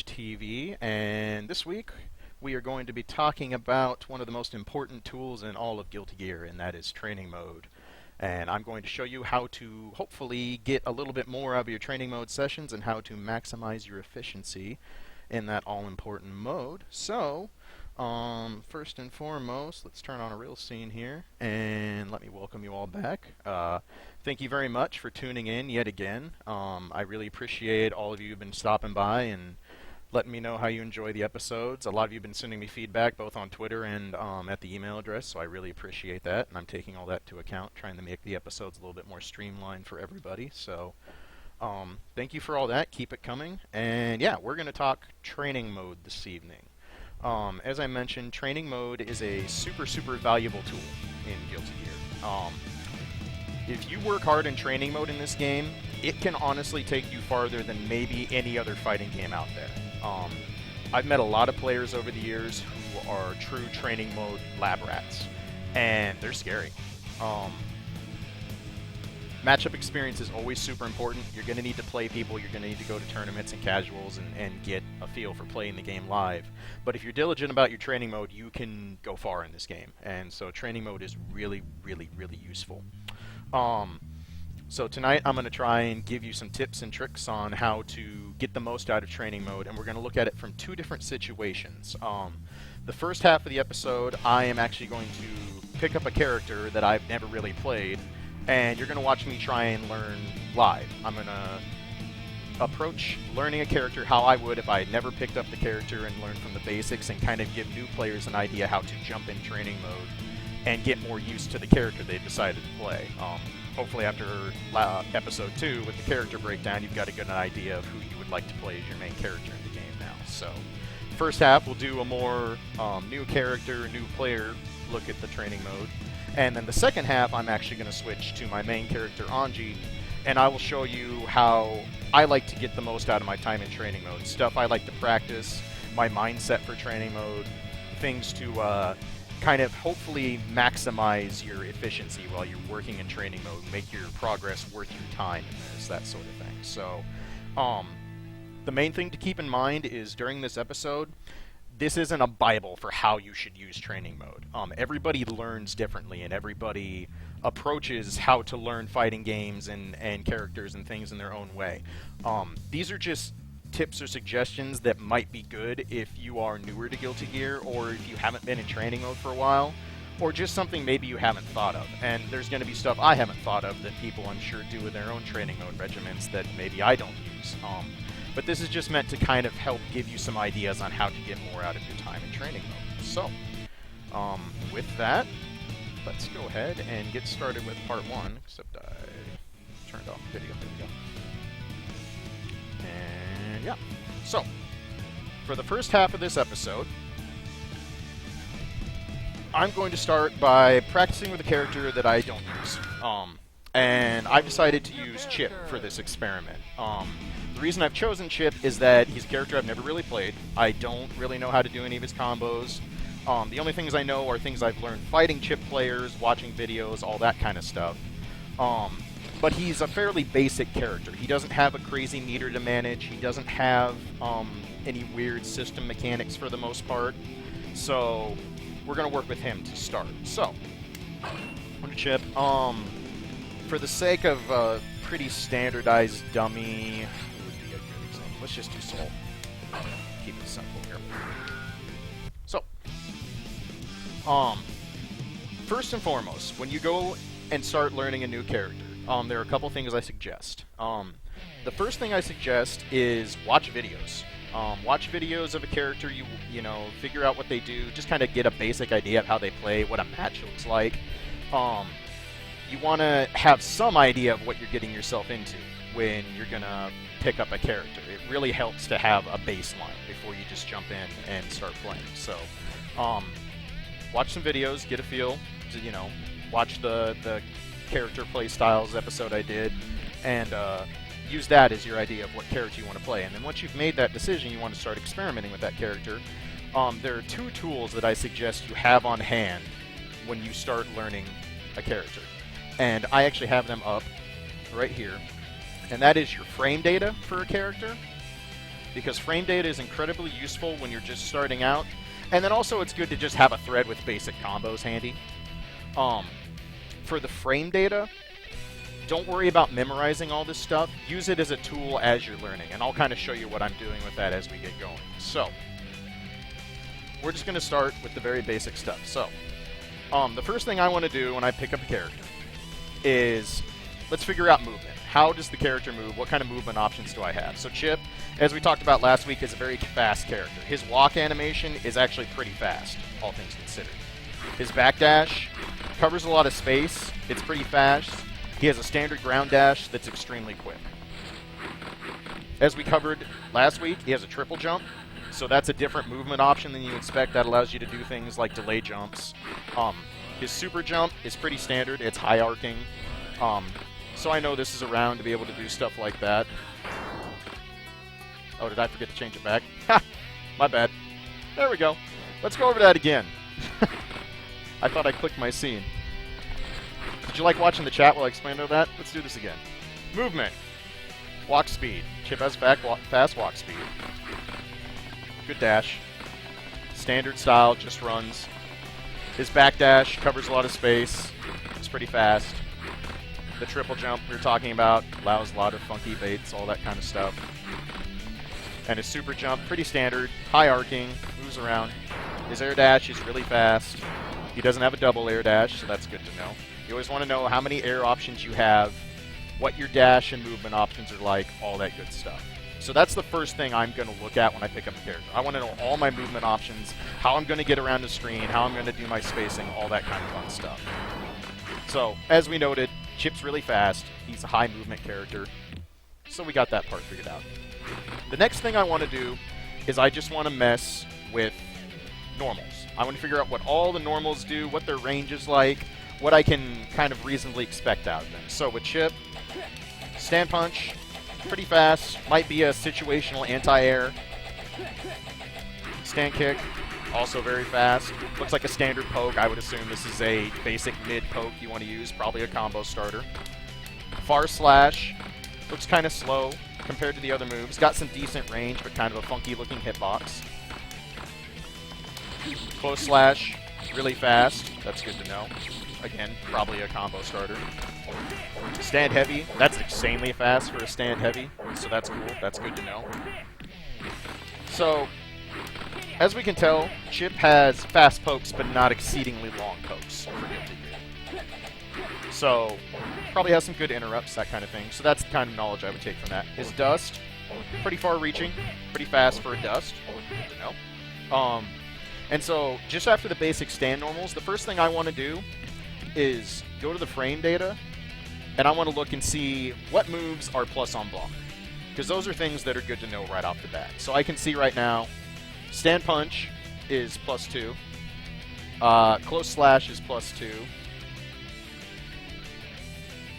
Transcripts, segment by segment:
IAD-TV, and this week we are going to be talking about one of the most important tools in all of Guilty Gear, and that is training mode. And I'm going to show you how to hopefully get a little bit more out of your training mode sessions and how to maximize your efficiency in that all-important mode. So, first and foremost, let's turn on a real scene here, and let me welcome you all back. Thank you very much for tuning in yet again. I really appreciate all of you who've been stopping by and letting me know how you enjoy the episodes. A lot of you have been sending me feedback both on Twitter and at the email address, so I really appreciate that, and I'm taking all that to account, trying to make the episodes a little bit more streamlined for everybody. So thank you for all that. Keep it coming. And yeah, we're going to talk training mode this evening. As I mentioned, training mode is a super valuable tool in Guilty Gear. If you work hard in training mode in this game, it can honestly take you farther than maybe any other fighting game out there. I've met a lot of players over the years who are true training mode lab rats, and they're scary. Matchup experience is always super important. You're going to need to play people, you're going to need to go to tournaments and casuals and get a feel for playing the game live. But if you're diligent about your training mode, you can go far in this game. And so training mode is really useful. So tonight I'm going to try and give you some tips and tricks on how to get the most out of training mode, and we're going to look at it from two different situations. The first half of the episode, I am actually going to pick up a character that I've never really played, and you're going to watch me try and learn live. I'm going to approach learning a character how I would if I had never picked up the character and learned from the basics, and kind of give new players an idea how to jump in training mode and get more used to the character they've decided to play. Hopefully after episode 2 with the character breakdown, you've got a good idea of who you would like to play as your main character in the game now. So first half we'll do a more new character, new player look at the training mode. And then the second half I'm actually going to switch to my main character Anji, and I will show you how I like to get the most out of my time in training mode. Stuff I like to practice, my mindset for training mode, things to kind of hopefully maximize your efficiency while you're working in training mode, make your progress worth your time in this, that sort of thing. So the main thing to keep in mind is during this episode, this isn't a Bible for how you should use training mode. Everybody learns differently, and everybody approaches how to learn fighting games and characters and things in their own way. These are just tips or suggestions that might be good if you are newer to Guilty Gear, or if you haven't been in training mode for a while, or just something maybe you haven't thought of. And there's going to be stuff I haven't thought of that people I'm sure do with their own training mode regimens that maybe I don't use. But this is just meant to kind of help give you some ideas on how to get more out of your time in training mode. So, with that, let's go ahead and get started with part 1, except I turned off the video. There we go. And yeah, so for the first half of this episode, I'm going to start by practicing with a character that I don't use. And I've decided to use Chip for this experiment. The reason I've chosen Chip is that he's a character I've never really played. I don't really know how to do any of his combos. The only things I know are things I've learned fighting Chip players, watching videos, all that kind of stuff. But he's a fairly basic character. He doesn't have a crazy meter to manage. He doesn't have any weird system mechanics for the most part. So we're going to work with him to start. So, I'm going to Chip. For the sake of a pretty standardized dummy, what would be a good example? Let's just do Soul. Keep it simple here. So, first and foremost, when you go and start learning a new character, there are a couple things I suggest. The first thing I suggest is watch videos. Watch videos of a character, you know, figure out what they do, just kind of get a basic idea of how they play, what a match looks like. You want to have some idea of what you're getting yourself into when you're going to pick up a character. It really helps to have a baseline before you just jump in and start playing. So, watch some videos, get a feel, you know, watch the character play styles episode I did, and use that as your idea of what character you want to play. And then once you've made that decision, you want to start experimenting with that character. There are two tools that I suggest you have on hand when you start learning a character. And I actually have them up right here. And that is your frame data for a character because frame data is incredibly useful when you're just starting out. And then also it's good to just have a thread with basic combos handy. For the frame data, don't worry about memorizing all this stuff. Use it as a tool as you're learning, and I'll kind of show you what I'm doing with that as we get going. So, we're just going to start with the very basic stuff. So, the first thing I want to do when I pick up a character is, let's figure out movement. How does the character move? What kind of movement options do I have? So Chip, as we talked about last week, is a very fast character. His walk animation is actually pretty fast, all things considered. His backdash covers a lot of space. It's pretty fast. He has a standard ground dash that's extremely quick. As we covered last week, he has a triple jump. So that's a different movement option than you expect. That allows you to do things like delay jumps. His super jump is pretty standard. It's high arcing. So I know this is around to be able to do stuff like that. Oh, did I forget to change it back? Ha! My bad. There we go. Let's go over that again. I thought I clicked my scene. Did you like watching the chat while I explained all that? Let's do this again. Movement. Walk speed. Chip has fast walk speed. Good dash. Standard style, just runs. His backdash covers a lot of space. It's pretty fast. The triple jump we were talking about allows a lot of funky baits, all that kind of stuff. And his super jump, pretty standard, high arcing, moves around. His air dash is really fast. He doesn't have a double air dash, so that's good to know. You always want to know how many air options you have, what your dash and movement options are like, all that good stuff. So that's the first thing I'm going to look at when I pick up a character. I want to know all my movement options, how I'm going to get around the screen, how I'm going to do my spacing, all that kind of fun stuff. So, as we noted, Chip's really fast. He's a high movement character. So we got that part figured out. The next thing I want to do is I just want to mess with normals. I want to figure out what all the normals do, what their range is like, what I can kind of reasonably expect out of them. So with Chip, stand punch, pretty fast, might be a situational anti-air. Stand kick, also very fast. Looks like a standard poke. I would assume this is a basic mid poke you want to use, probably a combo starter. Far slash, looks kind of slow compared to the other moves. Got some decent range, but kind of a funky looking hitbox. Close slash, really fast. That's good to know. Again, probably a combo starter. Stand heavy, that's insanely fast for a stand heavy, so that's cool. That's good to know. So, as we can tell, Chip has fast pokes, but not exceedingly long pokes for Guilty Gear. So, probably has some good interrupts, that kind of thing. So that's the kind of knowledge I would take from that. His dust, pretty far reaching, pretty fast for a dust. Good to know. And so, just after the basic stand normals, the first thing I want to do is go to the frame data, and I want to look and see what moves are plus on block. Because those are things that are good to know right off the bat. So I can see right now, stand punch is +2. Close slash is +2.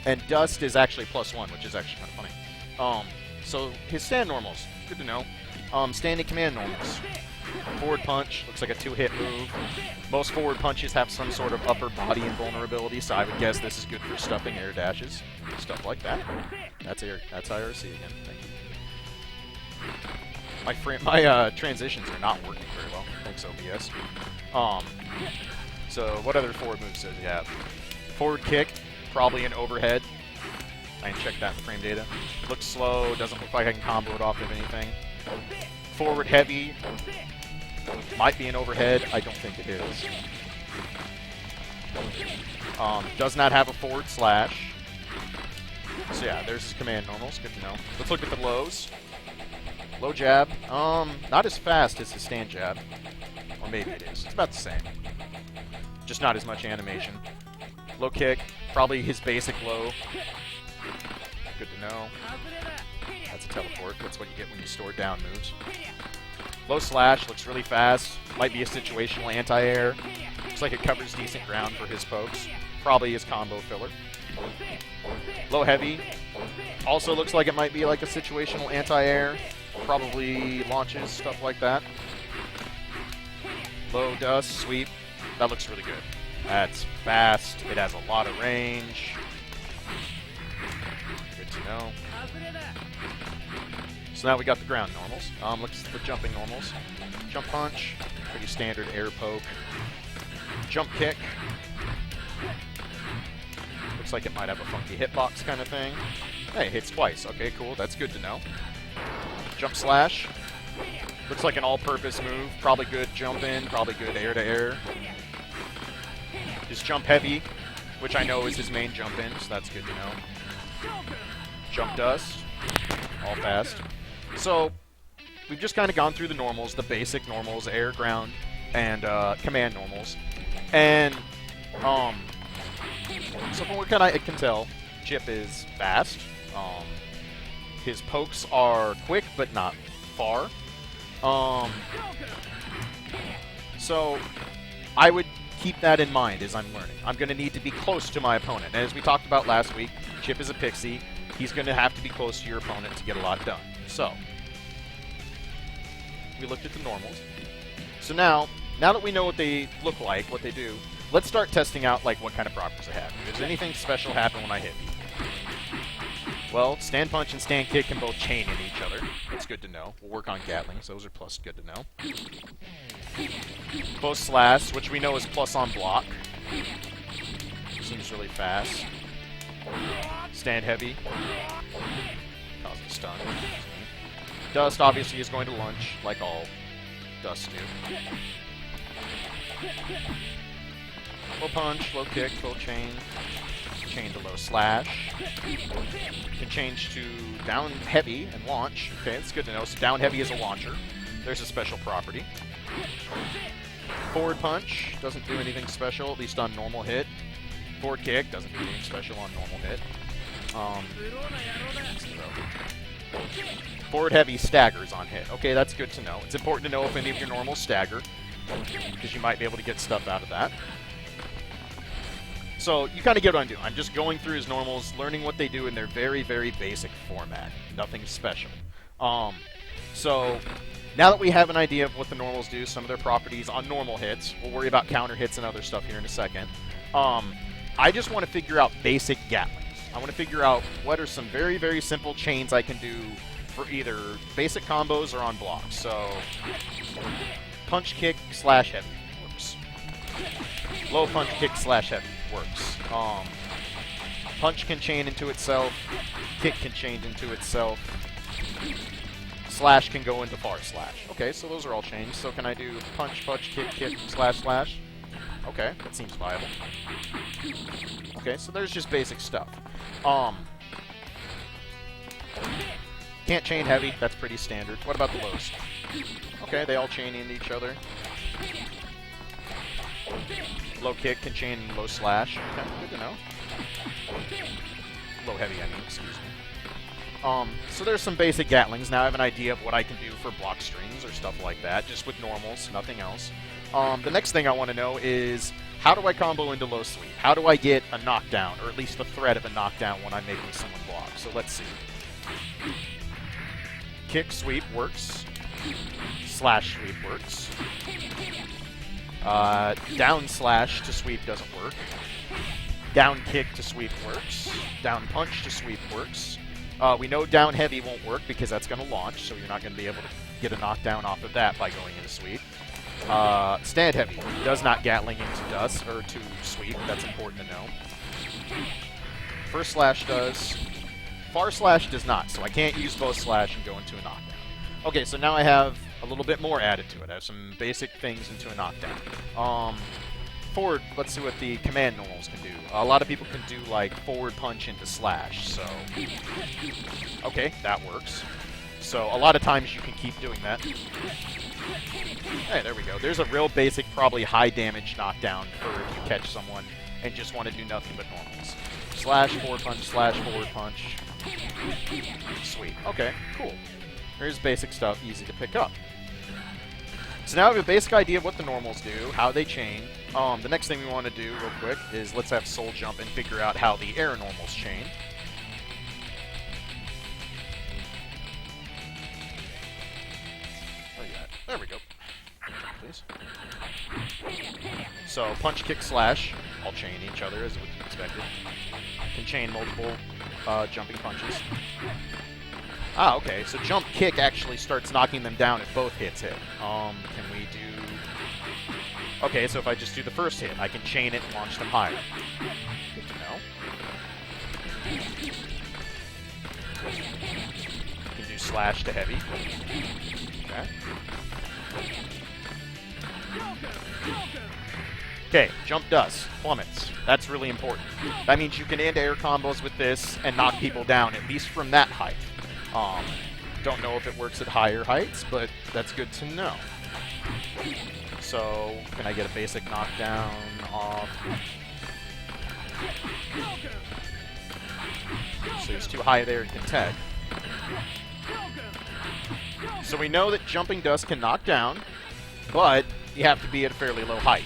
And dust is actually +1, which is actually kind of funny. So his stand normals, good to know. Standing command normals. Forward punch, looks like a 2-hit move. Most forward punches have some sort of upper body invulnerability, so I would guess this is good for stuffing air dashes. Stuff like that. That's IRC again, thank you. My transitions are not working very well, thanks OBS. So what other forward moves does he have? Forward kick, probably an overhead. I can check that in the frame data. Looks slow, doesn't look like I can combo it off of anything. Forward heavy, might be an overhead, I don't think it is. Does not have a forward slash. So yeah, there's his command normals, good to know. Let's look at the lows. Low jab, not as fast as his stand jab. Or maybe it is, it's about the same. Just not as much animation. Low kick, probably his basic low. Good to know. That's a teleport, that's what you get when you store down moves. Low slash, looks really fast. Might be a situational anti-air. Looks like it covers decent ground for his pokes. Probably his combo filler. Low heavy. Also looks like it might be like a situational anti-air. Probably launches, stuff like that. Low dust, sweep. That looks really good. That's fast. It has a lot of range. Good to know. So now we got the ground normals. Looks at the jumping normals. Jump punch, pretty standard air poke. Jump kick. Looks like it might have a funky hitbox kind of thing. Hey, hits twice. Okay, cool. That's good to know. Jump slash. Looks like an all-purpose move. Probably good jump in, probably good air-to-air. His jump heavy, which I know is his main jump in, so that's good to know. Jump dust. All fast. So, we've just kind of gone through the normals, the basic normals, air, ground, and command normals. And, so from what I can tell, Chip is fast. His pokes are quick, but not far. So, I would keep that in mind as I'm learning. I'm going to need to be close to my opponent. And as we talked about last week, Chip is a pixie. He's going to have to be close to your opponent to get a lot done. So, we looked at the normals. So now that we know what they look like, what they do, let's start testing out like what kind of properties they have. Does anything special happen when I hit people? Well, stand punch and stand kick can both chain into each other. That's good to know. We'll work on Gatlings. Those are plus good to know. Close slash, which we know is plus on block. Seems really fast. Stand heavy. Causing stun. Dust obviously is going to lunge, like all dusts do. Low punch, low kick, low chain. Chain to low slash. Can change to down heavy and launch. Okay, that's good to know. So down heavy is a launcher. There's a special property. Forward punch doesn't do anything special, at least on normal hit. Forward kick doesn't do anything special on normal hit. Forward heavy staggers on hit. Okay, that's good to know. It's important to know if any of your normals stagger, because you might be able to get stuff out of that. So, you kind of get what I'm doing. I'm just going through his normals, learning what they do in their very, very basic format. Nothing special. So, now that we have an idea of what the normals do, some of their properties on normal hits, we'll worry about counter hits and other stuff here in a second. I just want to figure out basic Gatlings. I want to figure out what are some very, very simple chains I can do for either basic combos or on blocks. So, punch kick slash heavy works. Low punch kick slash heavy works. Punch can chain into itself. Kick can chain into itself. Slash can go into far slash. Okay, so those are all chains. So can I do punch, kick, slash, slash? Okay, that seems viable. Okay, so there's just basic stuff. Can't chain heavy. That's pretty standard. What about the lows? Okay, they all chain into each other. Low kick can chain low slash. Okay, good to know. Low heavy, I mean, excuse me. So there's some basic Gatlings. Now I have an idea of what I can do for block strings or stuff like that, just with normals, nothing else. The next thing I want to know is, how do I combo into low sweep? How do I get a knockdown, or at least the threat of a knockdown when I'm making someone block? So let's see. Kick sweep works. Slash sweep works. Down slash to sweep doesn't work. Down kick to sweep works. Down punch to sweep works. We know down heavy won't work because that's going to launch, so you're not going to be able to get a knockdown off of that by going into sweep. Stand heavy does not Gatling into dust, or to sweep. That's important to know. First slash does. Far slash does not, so I can't use both slash and go into a knockdown. Okay, so now I have a little bit more added to it. I have some basic things into a knockdown. Forward, let's see what the command normals can do. A lot of people can do, like, forward punch into slash, so... Okay, that works. So, a lot of times you can keep doing that. Hey, there we go. There's a real basic, probably high-damage knockdown for if you catch someone and just want to do nothing but normals. Slash, forward punch. Sweet. Okay, cool. Here's basic stuff, easy to pick up. So now I have a basic idea of what the normals do, how they chain. The next thing we want to do, real quick, is let's have Soul Jump and figure out how the air normals chain. Oh yeah, there we go. Please. So punch, kick, slash, all chain each other as would be expected. Can chain multiple jumping punches. Ah, okay. So jump kick actually starts knocking them down if both hits hit. Can we do... Okay, so if I just do the first hit, I can chain it and launch them higher. Good to know. You can do slash to heavy. Okay. Okay, jump dust, plummets. That's really important. That means you can end air combos with this and knock people down, at least from that height. Don't know if it works at higher heights, but that's good to know. So, can I get a basic knockdown off? So he's too high there, he can tech. So we know that jumping dust can knock down, but you have to be at a fairly low height.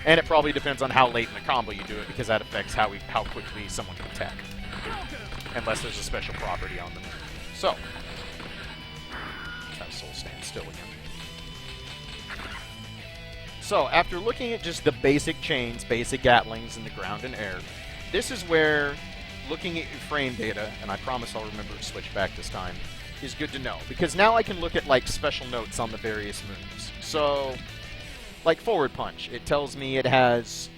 And it probably depends on how late in the combo you do it, because that affects how quickly someone can attack. Unless there's a special property on them. So, let's have Soul stand still again. So, after looking at just the basic chains, basic Gatlings in the ground and air, this is where looking at your frame data, and I promise I'll remember to switch back this time, is good to know. Because now I can look at, like, special notes on the various moves. So, like forward punch, it tells me it has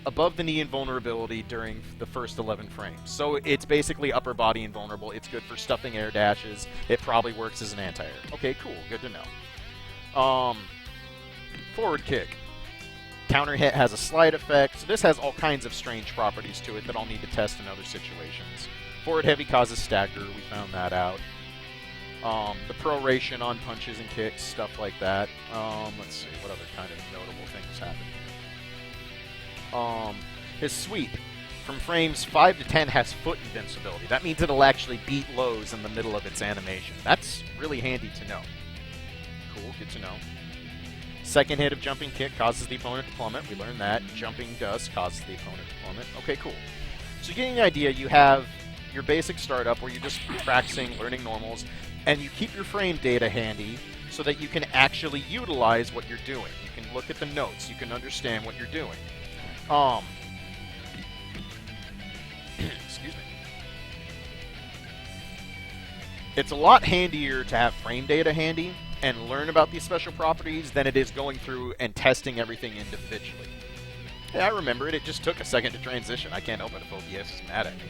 above the knee invulnerability during the first 11 frames. So it's basically upper body invulnerable. It's good for stuffing air dashes. It probably works as an anti-air. Okay, cool. Good to know. Forward kick. Counter hit has a slide effect. So this has all kinds of strange properties to it that I'll need to test in other situations. Forward heavy causes stagger. We found that out. The proration on punches and kicks, stuff like that. Let's see, what other kind of notable things happen here. His sweep from frames 5 to 10 has foot invincibility. That means it'll actually beat lows in the middle of its animation. That's really handy to know. Cool, good to know. Second hit of jumping kick causes the opponent to plummet. We learned that. Jumping dust causes the opponent to plummet. Okay, cool. So you're getting the idea. You have your basic startup where you're just practicing, learning normals, and you keep your frame data handy so that you can actually utilize what you're doing. You can look at the notes. You can understand what you're doing. Excuse me. It's a lot handier to have frame data handy and learn about these special properties than it is going through and testing everything individually. Yeah, I remember it. It just took a second to transition. I can't help it if OBS is mad at me.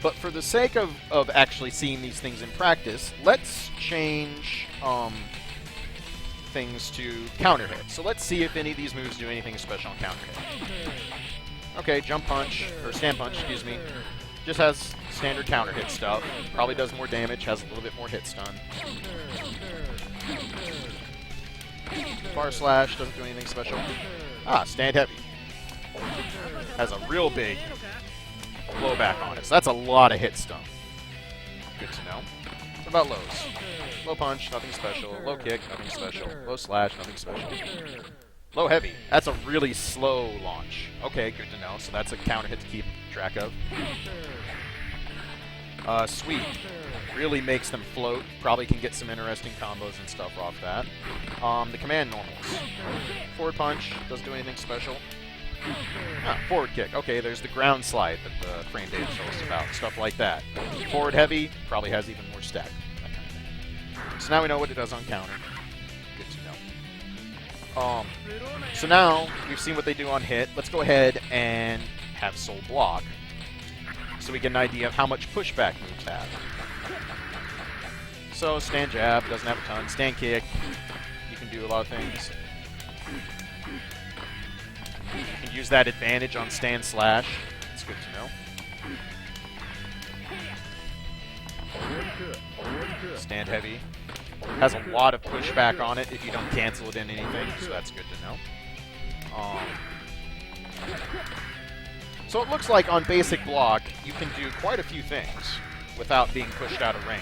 But for the sake of actually seeing these things in practice, let's change things to counter hit. So let's see if any of these moves do anything special on counter hit. Okay, jump punch, or stand punch, excuse me. Just has standard counter hit stuff. Probably does more damage, has a little bit more hit stun. Bar slash, doesn't do anything special. Ah, stand heavy. Has a real big blowback on it. So that's a lot of hit stun. Good to know. What about lows? Low punch, nothing special. Low kick, nothing special. Low slash, nothing special. Low heavy. That's a really slow launch. Okay, good to know. So that's a counter hit to keep track of. Sweep. Really makes them float. Probably can get some interesting combos and stuff off that. The command normals. Forward punch, doesn't do anything special. Ah, forward kick. Okay, there's the ground slide that the frame data shows us about. Stuff like that. Forward heavy, probably has even more stack. That kind of thing. So now we know what it does on counter. Good to know. So now we've seen what they do on hit. Let's go ahead and have Soul block, so we get an idea of how much pushback moves have. So stand jab, doesn't have a ton. Stand kick, you can do a lot of things. You can use that advantage on stand slash. It's good to know. Stand heavy. Has a lot of pushback on it if you don't cancel it in anything, so that's good to know. So it looks like on basic block, you can do quite a few things without being pushed out of range.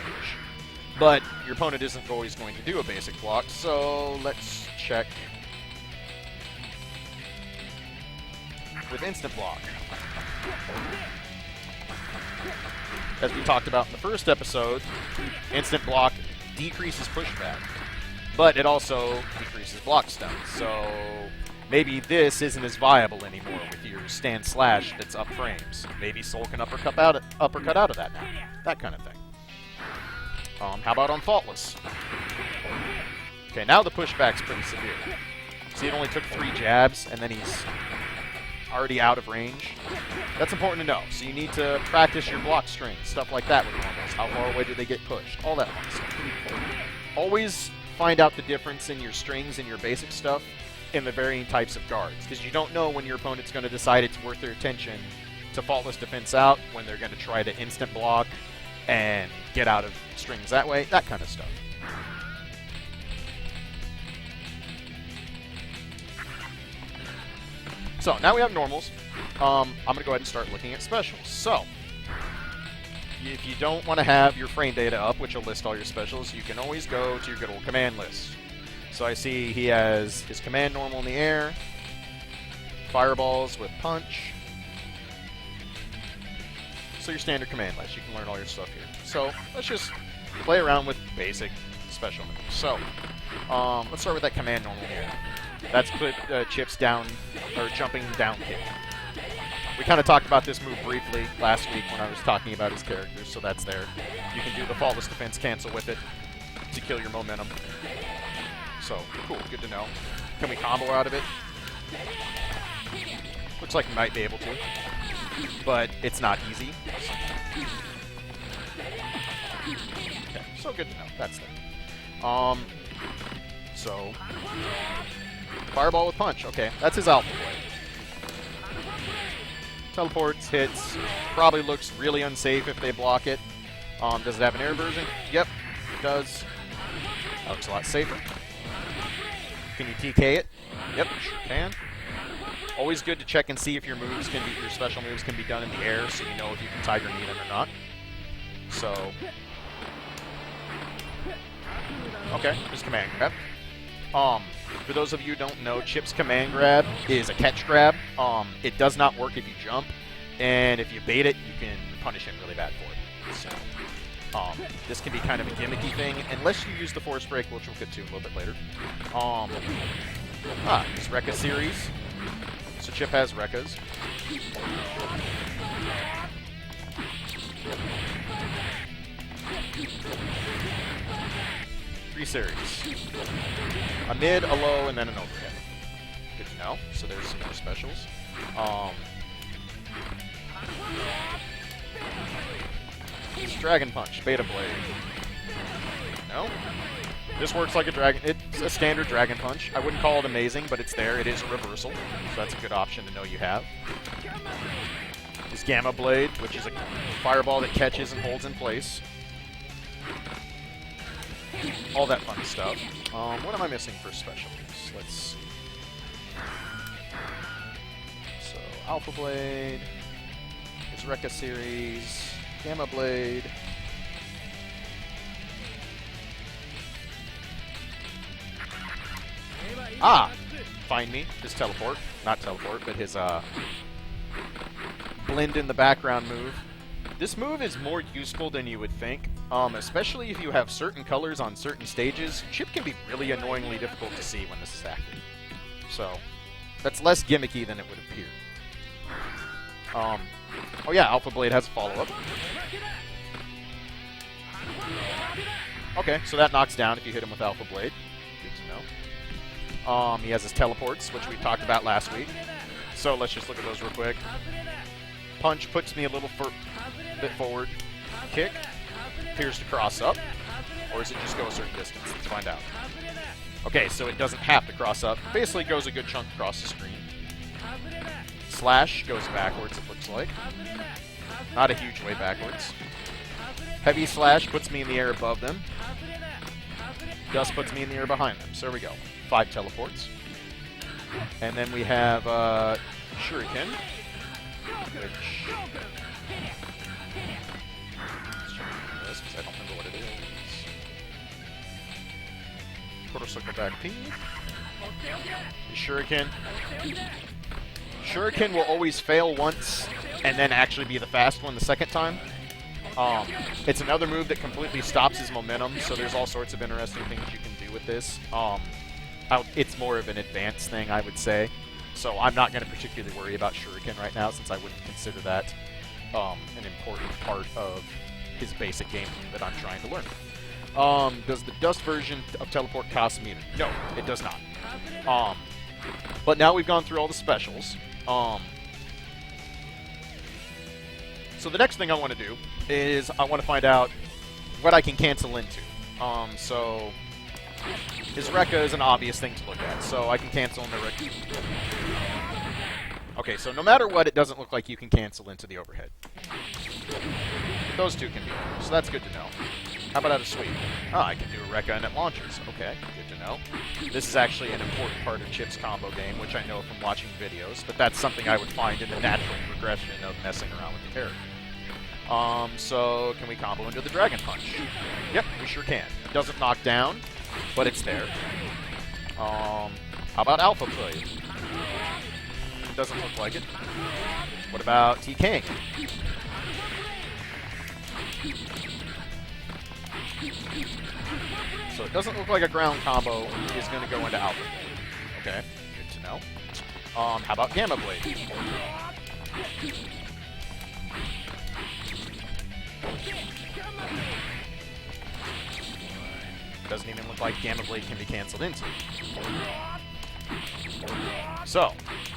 But your opponent isn't always going to do a basic block, so let's check with instant block. As we talked about in the first episode, instant block decreases pushback, but it also decreases block stun. So Maybe this isn't as viable anymore with your stand slash that's up frames. Maybe Soul can uppercut out of that now. That kind of thing. How about on Faultless? Okay, now the pushback's pretty severe. See, it only took 3 jabs, and then he's already out of range. That's important to know. So you need to practice your block strings, stuff like that with normals. How far away do they get pushed? All that fun stuff. Always find out the difference in your strings and your basic stuff in the varying types of guards, because you don't know when your opponent's going to decide it's worth their attention to Faultless defense out, when they're going to try to instant block and get out of strings that way, that kind of stuff. So, now we have normals. I'm going to go ahead and start looking at specials. So, if you don't want to have your frame data up, which will list all your specials, you can always go to your good old command list. So I see he has his command normal in the air, fireballs with punch. So your standard command list, you can learn all your stuff here. So let's just play around with basic special moves. So let's start with that command normal here. That's Chip's down, or jumping down kick. We kind of talked about this move briefly last week when I was talking about his characters, so that's there. You can do the Faultless defense cancel with it to kill your momentum. So, cool, good to know. Can we combo out of it? Looks like we might be able to, but it's not easy. Okay, so good to know. That's there. So, fireball with punch. Okay, that's his alpha play. Teleports, hits. Probably looks really unsafe if they block it. Does it have an air version? Yep, it does. That looks a lot safer. Can you TK it? Yep, sure can. Always good to check and see if your moves can be, your special moves can be done in the air, so you know if you can Tiger Knee them or not. So, okay, just command grab. For those of you who don't know, Chip's command grab is a catch grab. It does not work if you jump, and if you bait it, you can punish him really bad for it. So, this can be kind of a gimmicky thing, unless you use the force break, which we'll get to a little bit later. This Rekka series. So Chip has Rekkas. Three series. A mid, a low, and then an overhead. Good to know. So there's some more specials. Dragon Punch, Beta Blade. No? This works like a dragon. It's a standard Dragon Punch. I wouldn't call it amazing, but it's there. It is a reversal, so that's a good option to know you have. This Gamma Blade, which is a fireball that catches and holds in place. All that fun stuff. What am I missing for specials? Let's see. So, Alpha Blade. His Rekka series. Gamma Blade. Find Me. His teleport. Not teleport, but his blend in the background move. This move is more useful than you would think, especially if you have certain colors on certain stages. Chip can be really annoyingly difficult to see when this is active. So, that's less gimmicky than it would appear. Oh yeah, Alpha Blade has a follow-up. Okay, so that knocks down if you hit him with Alpha Blade. Good to know. He has his teleports, which we talked about last week. So let's just look at those real quick. Punch puts me a little bit forward. Kick appears to cross up. Or does it just go a certain distance? Let's find out. Okay, so it doesn't have to cross up. Basically goes a good chunk across the screen. Slash goes backwards, it looks like. Not a huge way backwards. Heavy Slash puts me in the air above them. Dust puts me in the air behind them. So there we go. 5 teleports. And then we have Shuriken. Which... Let's check this, because I don't remember what it is. Quarter circle back P. Shuriken. Shuriken will always fail once, and then actually be the fast one the second time. It's another move that completely stops his momentum, so there's all sorts of interesting things you can do with this. it's more of an advanced thing, I would say. So I'm not going to particularly worry about Shuriken right now, since I wouldn't consider that an important part of his basic game that I'm trying to learn. Does the dust version of teleport cost meter? No, it does not. But now we've gone through all the specials. So the next thing I want to do is I want to find out what I can cancel into. So his Rekka is an obvious thing to look at, so I can cancel into Rekka. Okay, so no matter what, it doesn't look like you can cancel into the overhead. Those two can be, so that's good to know. How about out of sweep? Oh, I can do a Rekka and it launchers. Okay, good to know. This is actually an important part of Chip's combo game, which I know from watching videos, but that's something I would find in the natural progression of messing around with the character. So can we combo into the Dragon Punch? Yep, we sure can. It doesn't knock down, but it's there. How about Alpha Play? Doesn't look like it. What about T-King? So it doesn't look like a ground combo is going to go into Alpha Blade. Okay, good to know. How about Gamma Blade? Doesn't even look like Gamma Blade can be cancelled into. So,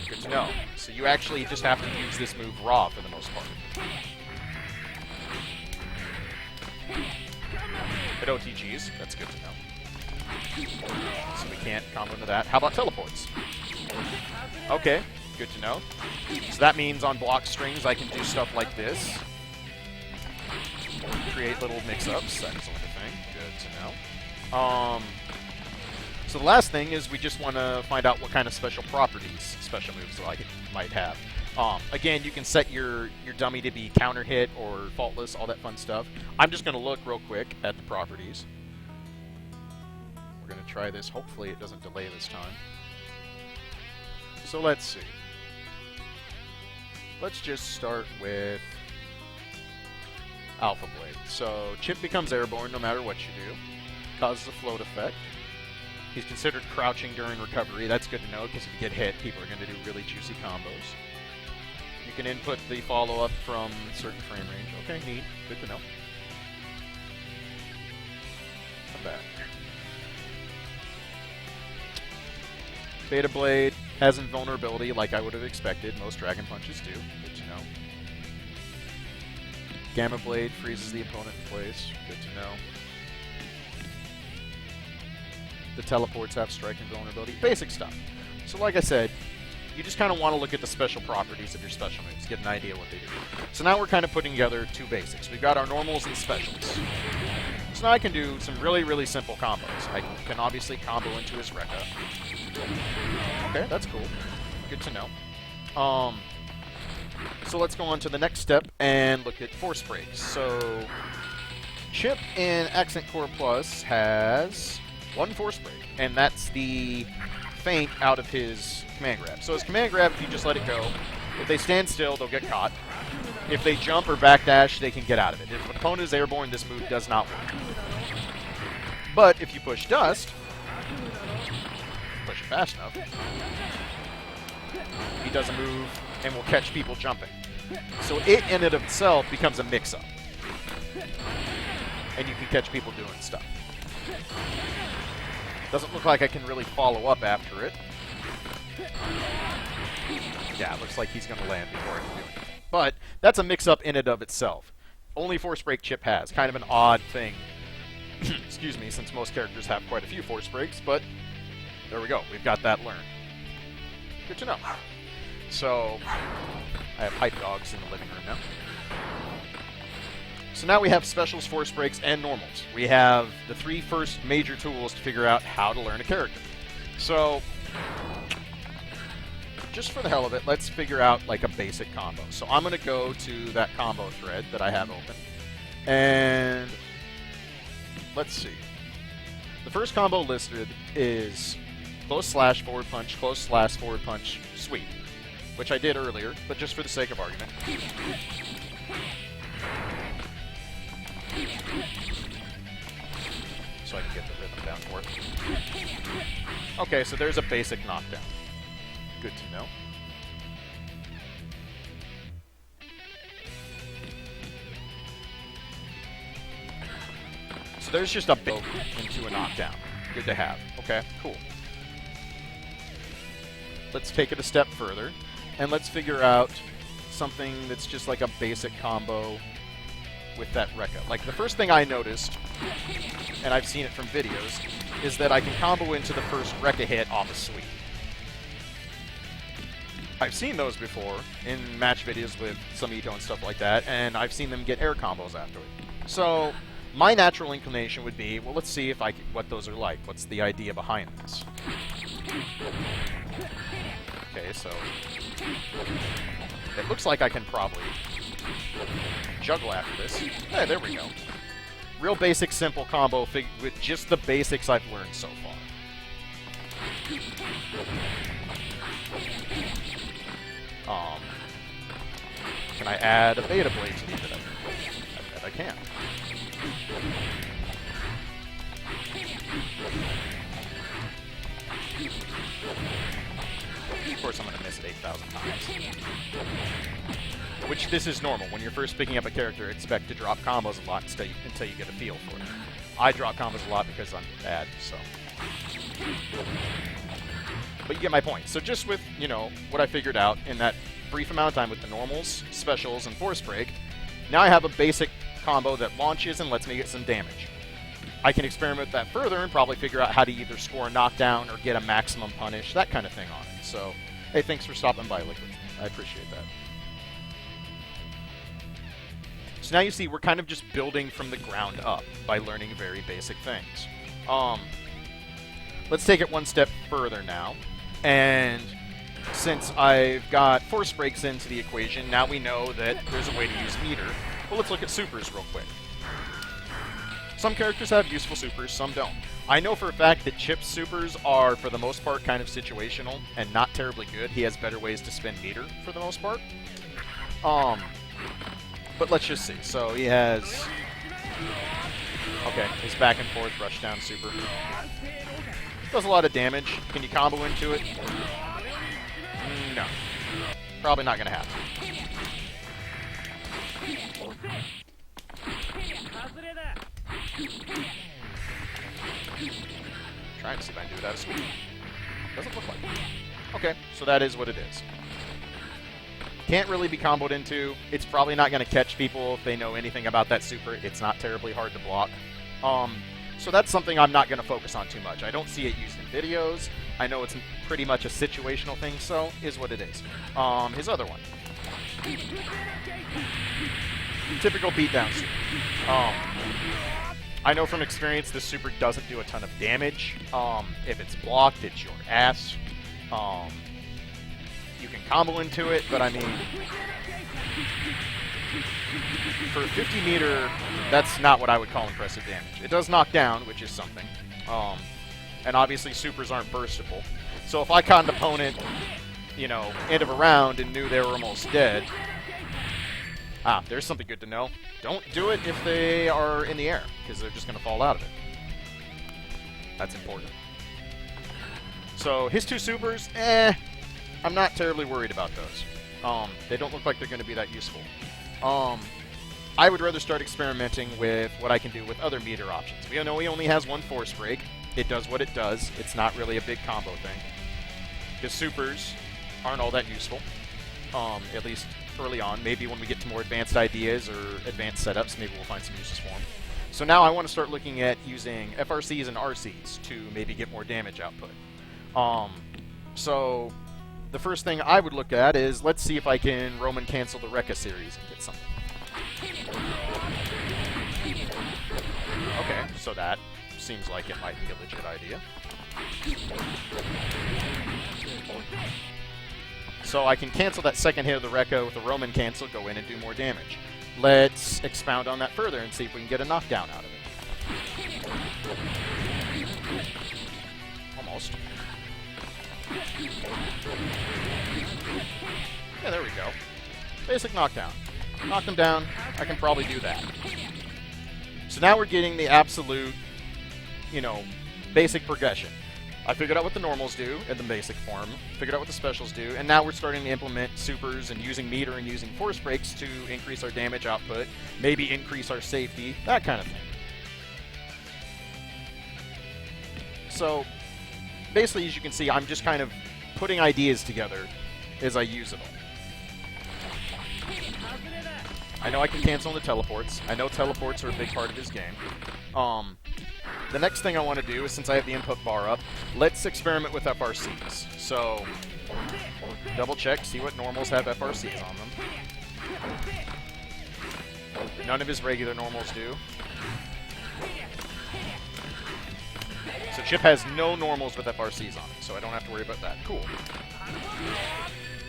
good to know. So you actually just have to use this move raw for the most part. But OTGs, that's good to know. So we can't combo into that. How about teleports? Okay, good to know. So that means on block strings I can do stuff like this. Create little mix-ups, that sort of thing. Good to know. So the last thing is we just want to find out what kind of special properties, special moves that I might have. Again, you can set your dummy to be counter hit or faultless, all that fun stuff. I'm just going to look real quick at the properties. We're going to try this. Hopefully it doesn't delay this time. So let's see. Let's just start with Alpha Blade. So Chip becomes airborne no matter what you do. Causes a float effect. He's considered crouching during recovery. That's good to know, because if you get hit, people are going to do really juicy combos. You can input the follow-up from certain frame range. Okay, neat. Good to know. Come back. Beta Blade has invulnerability like I would have expected. Most Dragon Punches do. Good to know. Gamma Blade freezes the opponent in place. Good to know. The teleports have strike invulnerability. Basic stuff. So like I said, you just kind of want to look at the special properties of your special moves, get an idea what they do. So now we're kind of putting together two basics. We've got our normals and specials. So now I can do some really, really simple combos. I can obviously combo into his Rekka. Okay, that's cool. Good to know. So let's go on to the next step and look at force breaks. So Chip in Accent Core Plus has one force break, and that's the feint out of his command grab. So his command grab, if you just let it go, if they stand still, they'll get caught. If they jump or backdash, they can get out of it. If an opponent is airborne, this move does not work. But if you push dust, push it fast enough, he does a move and will catch people jumping. So it in and of itself becomes a mix-up. And you can catch people doing stuff. Doesn't look like I can really follow up after it. Yeah, it looks like he's going to land before I can do it. But that's a mix-up in and of itself. Only force break Chip has. Kind of an odd thing. Excuse me, since most characters have quite a few force breaks, but there we go. We've got that learned. Good to know. So, I have hype dogs in the living room now. So now we have specials, force breaks, and normals. We have the three first major tools to figure out how to learn a character. So, just for the hell of it, let's figure out like a basic combo. So I'm going to go to that combo thread that I have open. And let's see. The first combo listed is close slash forward punch, close slash forward punch, sweep. Which I did earlier, but just for the sake of argument. so I can get the rhythm down for it. Okay, so there's a basic knockdown. Good to know. So there's just a bit into a knockdown. Good to have. Okay, cool. Let's take it a step further, and let's figure out something that's just like a basic combo with that Rekka. Like, the first thing I noticed, and I've seen it from videos, is that I can combo into the first Rekka hit off a sweep. I've seen those before in match videos with some Ito and stuff like that, and I've seen them get air combos after it. So my natural inclination would be, well, let's see if what those are like. What's the idea behind this? Okay, so it looks like I can probably juggle after this. Hey, there we go. Real basic, simple combo with just the basics I've learned so far. Can I add a beta blade to it? I bet I can. Of course, I'm going to miss it 8,000 times. Which, this is normal. When you're first picking up a character, expect to drop combos a lot until you get a feel for it. I drop combos a lot because I'm bad, so. But you get my point. So just with, you know, what I figured out in that brief amount of time with the normals, specials, and force break, now I have a basic combo that launches and lets me get some damage. I can experiment with that further and probably figure out how to either score a knockdown or get a maximum punish, that kind of thing on it. So, hey, thanks for stopping by, Liquid. I appreciate that. So now you see we're kind of just building from the ground up by learning very basic things. Let's take it one step further now. And since I've got force breaks into the equation, now we know that there's a way to use meter. Well, let's look at supers real quick. Some characters have useful supers, some don't. I know for a fact that Chip's supers are, for the most part, kind of situational and not terribly good. He has better ways to spend meter, for the most part. But let's just see. So he has... Okay, his back and forth rush down super. Does a lot of damage. Can you combo into it? No. Probably not going to happen. Trying to see if I can do it out of sweep. Doesn't look like it. Okay, so that is what it is. Can't really be comboed into. It's probably not going to catch people if they know anything about that super. It's not terribly hard to block. So that's something I'm not going to focus on too much. I don't see it used in videos. I know it's pretty much a situational thing, so is what it is. His other one. Typical beatdown super. I know from experience this super doesn't do a ton of damage. If it's blocked, it's your ass. You can combo into it, but I mean... For 50 meter, that's not what I would call impressive damage. It does knock down, which is something. And obviously supers aren't burstable. So if I caught an opponent, you know, end of a round and knew they were almost dead... Ah, there's something good to know. Don't do it if they are in the air, because they're just going to fall out of it. That's important. So his two supers, I'm not terribly worried about those. They don't look like they're going to be that useful. I would rather start experimenting with what I can do with other meter options. We know he only has one force break. It does what it does. It's not really a big combo thing. His supers aren't all that useful, at least early on. Maybe when we get to more advanced ideas or advanced setups, maybe we'll find some uses for them. So now I want to start looking at using FRCs and RCs to maybe get more damage output. So the first thing I would look at is, let's see if I can Roman cancel the Rekka series and get something. Okay, so that seems like it might be a legit idea. So I can cancel that second hit of the Rekka with a Roman cancel, go in and do more damage. Let's expound on that further and see if we can get a knockdown out of it. Almost. Yeah, there we go. Basic knockdown. Knock them down. I can probably do that. So now we're getting the absolute you know, basic progression. I figured out what the normals do in the basic form, figured out what the specials do, and now we're starting to implement supers and using meter and using force breaks to increase our damage output, maybe increase our safety, that kind of thing. So, basically, as you can see, I'm just kind of putting ideas together as I use it all. I know I can cancel the teleports. I know teleports are a big part of this game. The next thing I want to do is, since I have the input bar up, let's experiment with FRCs. So, double check, see what normals have FRCs on them. None of his regular normals do. So Chip has no normals with FRCs on it, so I don't have to worry about that. Cool.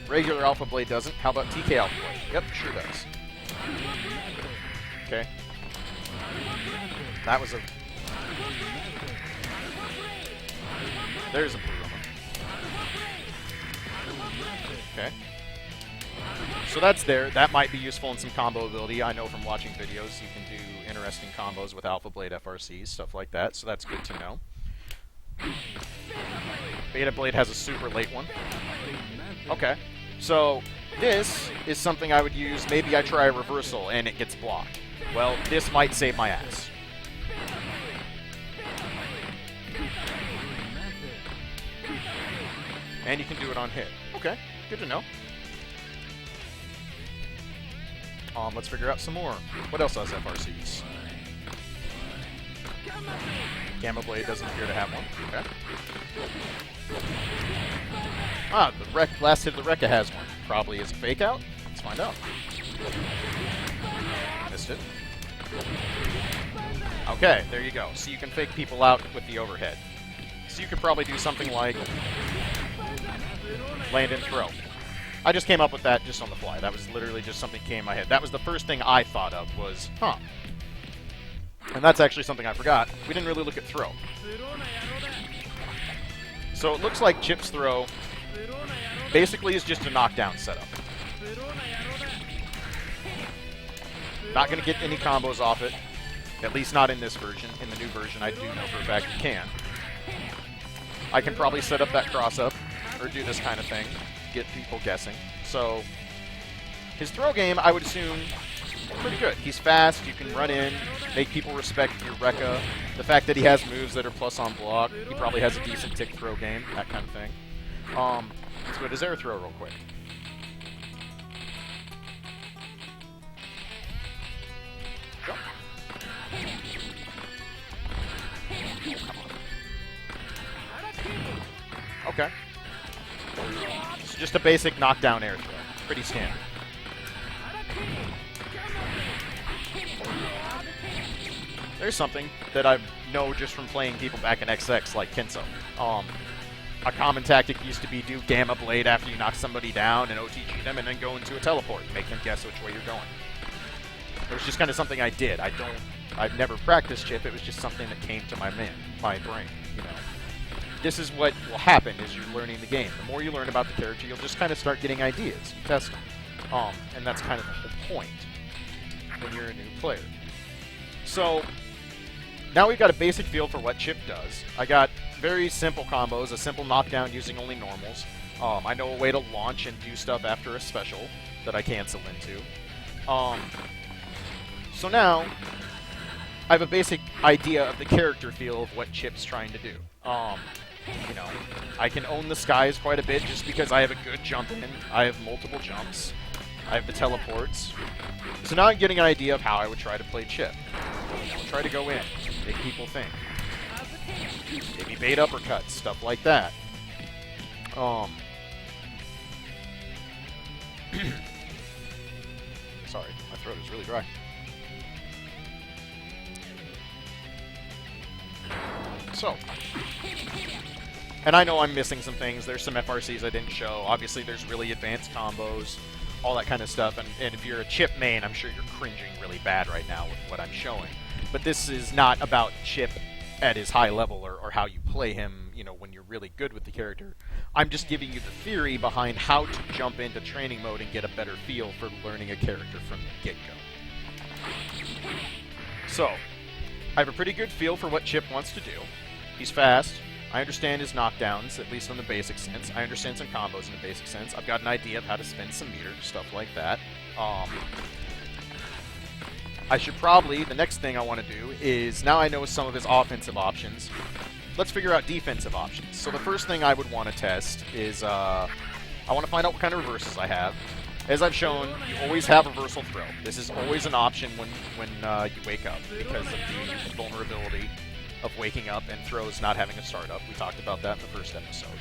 Regular Alpha Blade doesn't. How about TK Alpha Blade? Yep, sure does. Okay. That was a... There's a blue one. Okay. So that's there. That might be useful in some combo ability. I know from watching videos you can do interesting combos with Alpha Blade FRCs, stuff like that, so that's good to know. Beta Blade has a super late one. Okay. So this is something I would use. Maybe I try a reversal and it gets blocked. Well, this might save my ass. And you can do it on hit. Okay, good to know. Let's figure out some more. What else has FRCs? Gamma Blade doesn't appear to have one. Okay. Ah, the last hit of the Rekka has one. Probably is a fake out. Let's find out. Missed it. Okay, there you go. So you can fake people out with the overhead. So you could probably do something like land and throw. I just came up with that just on the fly. That was literally just something that came in my head. That was the first thing I thought of was, huh. And that's actually something I forgot. We didn't really look at throw. So it looks like Chip's throw basically is just a knockdown setup. Not going to get any combos off it. At least not in this version. In the new version, I do know for a fact you can. I can probably set up that cross-up or do this kind of thing. Get people guessing. So his throw game, I would assume, pretty good. He's fast, you can run in, make people respect your Rekka. The fact that he has moves that are plus on block, he probably has a decent tick throw game, that kind of thing. Let's go to his air throw real quick. Jump. Okay. It's just a basic knockdown air throw. Pretty standard. There's something that I know just from playing people back in XX, like Kenso. A common tactic used to be do Gamma Blade after you knock somebody down and OTG them and then go into a teleport and make them guess which way you're going. It was just kind of something I did. I've never practiced Chip. It was just something that came to my brain, you know. This is what will happen as you're learning the game. The more you learn about the character, you'll just kind of start getting ideas. You test them. And that's kind of the whole point when you're a new player. So now we've got a basic feel for what Chip does. I got very simple combos, a simple knockdown using only normals. I know a way to launch and do stuff after a special that I cancel into. So now I have a basic idea of the character feel of what Chip's trying to do. You know, I can own the skies quite a bit just because I have a good jump in. I have multiple jumps. I have the teleports. So now I'm getting an idea of how I would try to play Chip. I'll try to go in, make people think. Maybe bait uppercuts, stuff like that. Sorry, my throat is really dry. So, and I know I'm missing some things. There's some FRCs I didn't show. Obviously, there's really advanced combos, all that kind of stuff. And if you're a Chip main, I'm sure you're cringing really bad right now with what I'm showing. But this is not about Chip at his high level or how you play him, you know, when you're really good with the character. I'm just giving you the theory behind how to jump into training mode and get a better feel for learning a character from the get-go. So, I have a pretty good feel for what Chip wants to do. He's fast. I understand his knockdowns, at least in the basic sense. I understand some combos in the basic sense. I've got an idea of how to spin some meter, stuff like that. I should probably, the next thing I want to do is, now I know some of his offensive options, let's figure out defensive options. So the first thing I would want to test is, I want to find out what kind of reverses I have. As I've shown, you always have reversal throw. This is always an option when you wake up, because of the vulnerability of waking up and throws not having a startup. We talked about that in the first episode.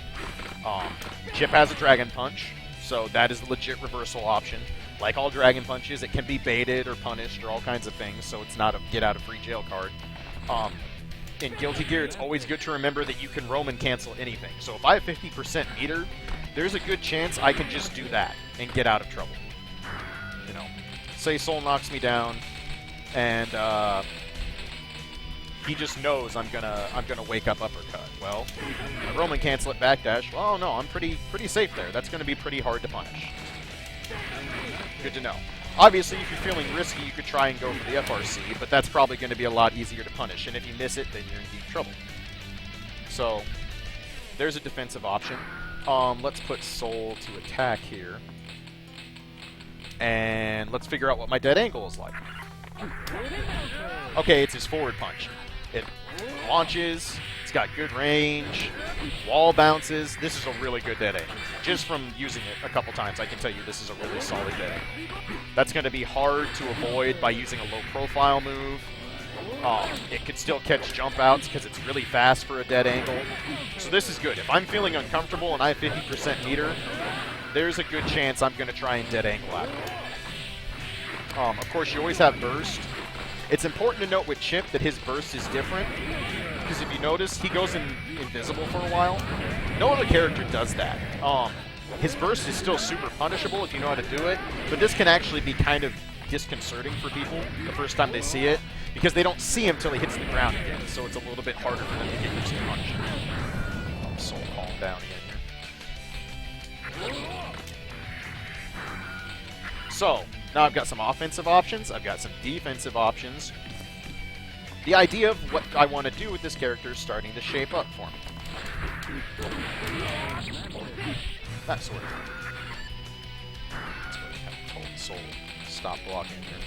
Chip has a Dragon Punch, so that is a legit reversal option. Like all Dragon Punches, it can be baited or punished or all kinds of things, so it's not a get-out-of-free-jail card. In Guilty Gear, it's always good to remember that you can roam and cancel anything. So if I have 50% meter, there's a good chance I can just do that and get out of trouble. You know, say Soul knocks me down, and he just knows I'm gonna wake up uppercut. Well, Roman cancel it backdash. Well, no, I'm pretty safe there. That's gonna be pretty hard to punish. Good to know. Obviously, if you're feeling risky, you could try and go for the FRC, but that's probably going to be a lot easier to punish. And if you miss it, then you're in deep trouble. So there's a defensive option. Let's put Soul to attack here, and let's figure out what my dead angle is like. Okay, it's his forward punch. It launches, it's got good range, wall bounces. This is a really good dead angle. Just from using it a couple times, I can tell you this is a really solid dead angle. That's going to be hard to avoid by using a low profile move. It could still catch jump outs because it's really fast for a dead angle. So this is good. If I'm feeling uncomfortable and I have 50% meter, there's a good chance I'm going to try and dead angle out. Of course, you always have burst. It's important to note with Chip that his burst is different, because if you notice, he goes invisible for a while. No other character does that. His burst is still super punishable if you know how to do it, but this can actually be kind of disconcerting for people the first time they see it, because they don't see him until he hits the ground again, so it's a little bit harder for them to get used to punishing. Soul calm down again here. So, now I've got some offensive options, I've got some defensive options. The idea of what I want to do with this character is starting to shape up for me. That sort of thing. That's what I kind of told Soul. Stop blocking here.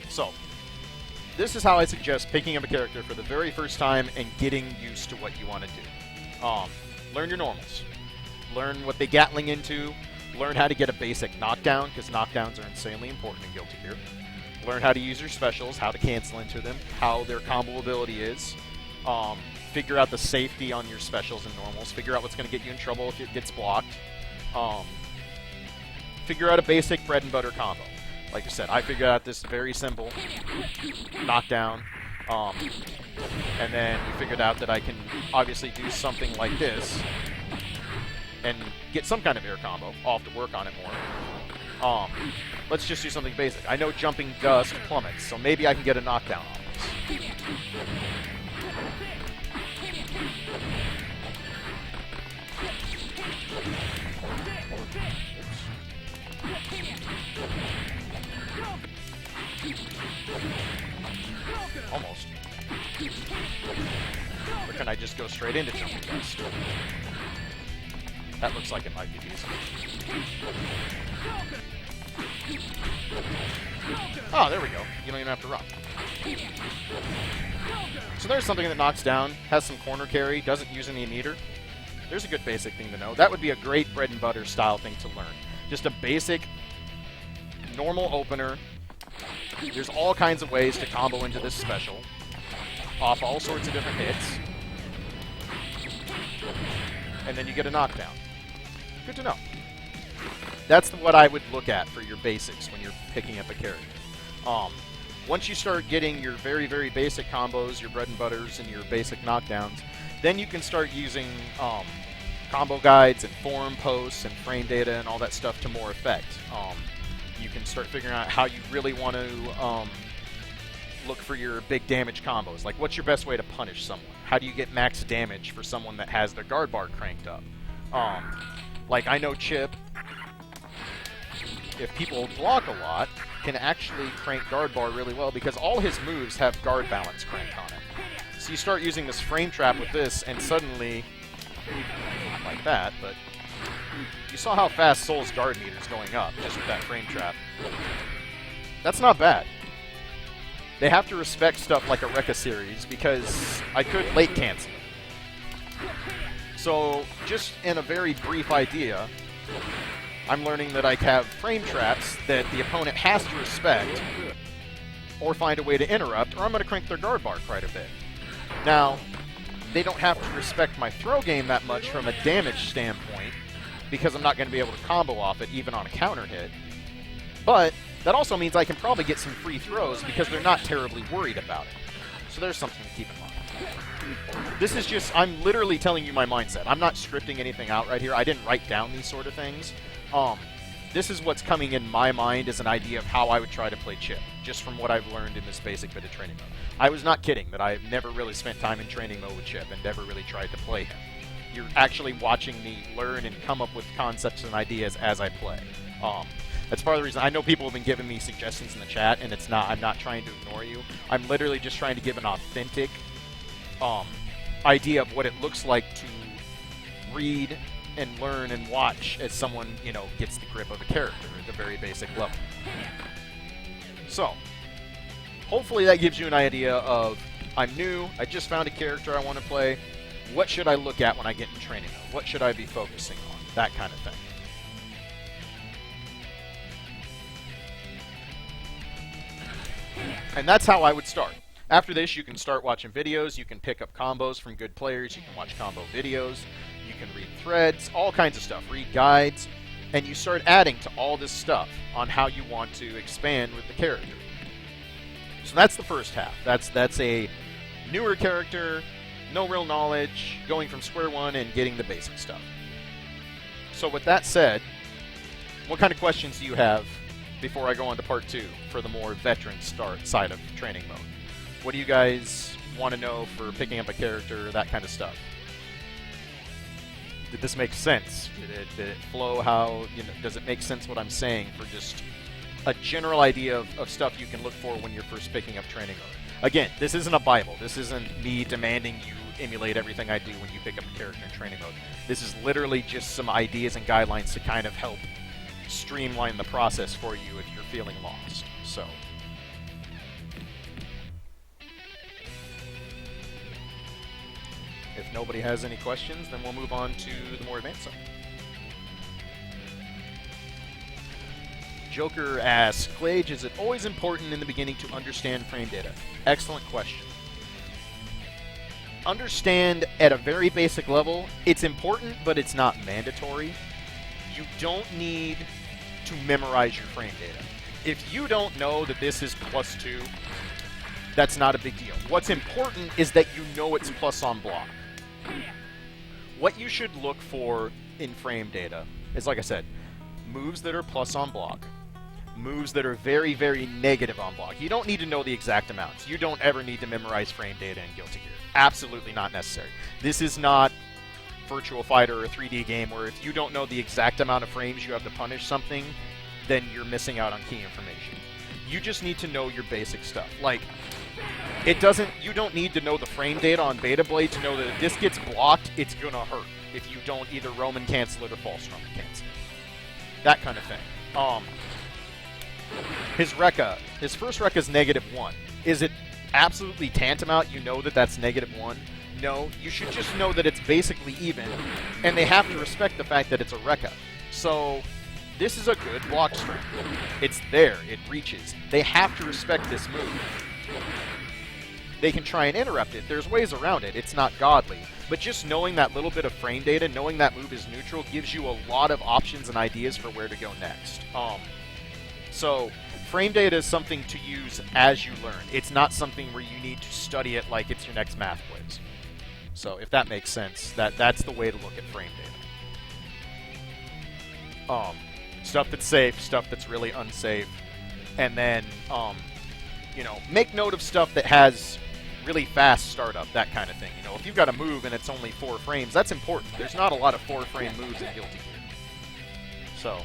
So, this is how I suggest picking up a character for the very first time and getting used to what you want to do. Learn your normals. Learn what they Gatling into. Learn how to get a basic knockdown, because knockdowns are insanely important in Guilty Gear. Learn how to use your specials, how to cancel into them, how their combo ability is. Figure out the safety on your specials and normals. Figure out what's going to get you in trouble if it gets blocked. Figure out a basic bread and butter combo. Like I said, I figured out this very simple knockdown. And then we figured out that I can obviously do something like this and get some kind of air combo. I'll have to work on it more. Let's just do something basic. I know jumping dust plummets, so maybe I can get a knockdown on this. Almost. Or can I just go straight into jumping dust? That looks like it might be decent. Oh, there we go. You don't even have to run. So there's something that knocks down, has some corner carry, doesn't use any meter. There's a good basic thing to know. That would be a great bread and butter style thing to learn. Just a basic, normal opener. There's all kinds of ways to combo into this special, off all sorts of different hits. And then you get a knockdown. Good to know. That's what I would look at for your basics when you're picking up a character. Once you start getting your very, very basic combos, your bread and butters, and your basic knockdowns, then you can start using combo guides and forum posts and frame data and all that stuff to more effect. You can start figuring out how you really want to look for your big damage combos. Like, what's your best way to punish someone? How do you get max damage for someone that has their guard bar cranked up? Like, I know Chip, if people block a lot, can actually crank guard bar really well because all his moves have guard balance cranked on it. So you start using this frame trap with this, and suddenly, not like that, but you saw how fast Soul's guard meter is going up just with that frame trap. That's not bad. They have to respect stuff like a Rekka series because I could late cancel it. So, just in a very brief idea, I'm learning that I have frame traps that the opponent has to respect or find a way to interrupt, or I'm going to crank their guard bar quite a bit. Now, they don't have to respect my throw game that much from a damage standpoint because I'm not going to be able to combo off it even on a counter hit. But that also means I can probably get some free throws because they're not terribly worried about it. So there's something to keep in mind. This is just, I'm literally telling you my mindset. I'm not scripting anything out right here. I didn't write down these sort of things. This is what's coming in my mind as an idea of how I would try to play Chip, just from what I've learned in this basic bit of training mode. I was not kidding that I've never really spent time in training mode with Chip and never really tried to play him. You're actually watching me learn and come up with concepts and ideas as I play. That's part of the reason. I know people have been giving me suggestions in the chat, and I'm not trying to ignore you. I'm literally just trying to give an authentic idea of what it looks like to read and learn and watch as someone, gets the grip of a character at the very basic level. So, hopefully that gives you an idea of, I'm new, I just found a character I want to play, what should I look at when I get in training mode? What should I be focusing on? That kind of thing. And that's how I would start. After this, you can start watching videos, you can pick up combos from good players, you can watch combo videos, you can read threads, all kinds of stuff, read guides, and you start adding to all this stuff on how you want to expand with the character. So that's the first half. That's a newer character, no real knowledge, going from square one and getting the basic stuff. So with that said, what kind of questions do you have before I go on to part 2 for the more veteran start side of training mode? What do you guys want to know for picking up a character, that kind of stuff? Did this make sense? Did it flow how, does it make sense what I'm saying for just a general idea of stuff you can look for when you're first picking up training mode? Again, this isn't a Bible. This isn't me demanding you emulate everything I do when you pick up a character in training mode. This is literally just some ideas and guidelines to kind of help streamline the process for you if you're feeling lost. So, if nobody has any questions, then we'll move on to the more advanced side. Joker asks, Clage, is it always important in the beginning to understand frame data? Excellent question. Understand at a very basic level, it's important, but it's not mandatory. You don't need to memorize your frame data. If you don't know that this is +2, that's not a big deal. What's important is that you know it's plus on block. What you should look for in frame data is, like I said, moves that are plus on block, moves that are very, very negative on block. You don't need to know the exact amounts. You don't ever need to memorize frame data in Guilty Gear. Absolutely not necessary. This is not Virtual Fighter or a 3D game where if you don't know the exact amount of frames you have to punish something, then you're missing out on key information. You just need to know your basic stuff. Like, you don't need to know the frame data on Beta Blade to know that if this gets blocked, it's gonna hurt if you don't either Roman cancel it or false Roman cancel it. That kind of thing. His Rekka, his first Rekka is -1. Is it absolutely tantamount you know that that's -1? No, you should just know that it's basically even, and they have to respect the fact that it's a Rekka. So, this is a good block string. It's there, it reaches. They have to respect this move. They can try and interrupt it. There's ways around it. It's not godly. But just knowing that little bit of frame data, knowing that move is neutral, gives you a lot of options and ideas for where to go next. So, frame data is something to use as you learn. It's not something where you need to study it like it's your next math quiz. So, if that makes sense, that's the way to look at frame data. Stuff that's safe, stuff that's really unsafe, and then, make note of stuff that has really fast startup, that kind of thing. If you've got a move and it's only 4 frames, that's important. There's not a lot of 4-frame moves in Guilty Gear. So,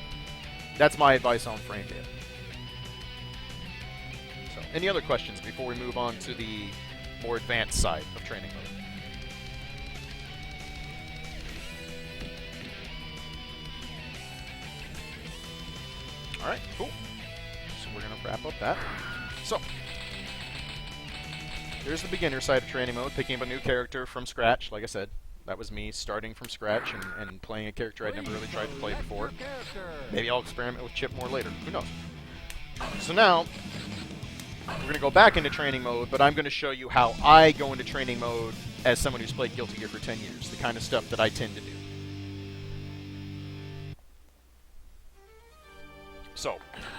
that's my advice on frame data. So, any other questions before we move on to the more advanced side of training mode? Alright, cool. So we're going to wrap up that. So, there's the beginner side of training mode, picking up a new character from scratch, like I said. That was me starting from scratch and playing a character I'd never really tried to play before. Maybe I'll experiment with Chip more later. Who knows? So now, we're going to go back into training mode, but I'm going to show you how I go into training mode as someone who's played Guilty Gear for 10 years. The kind of stuff that I tend to do. So,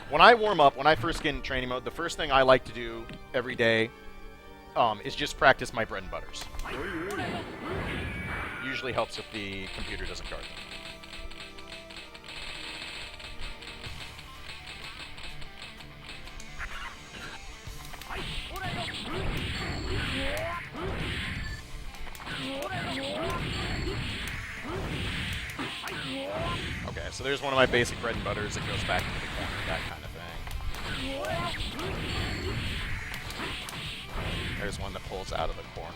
when I warm up, when I first get in training mode, the first thing I like to do every day is just practice my bread and butters. Usually helps if the computer doesn't guard them. Okay, so there's one of my basic bread and butters that goes back into the corner, that kind of thing. There's one that pulls out of the corner.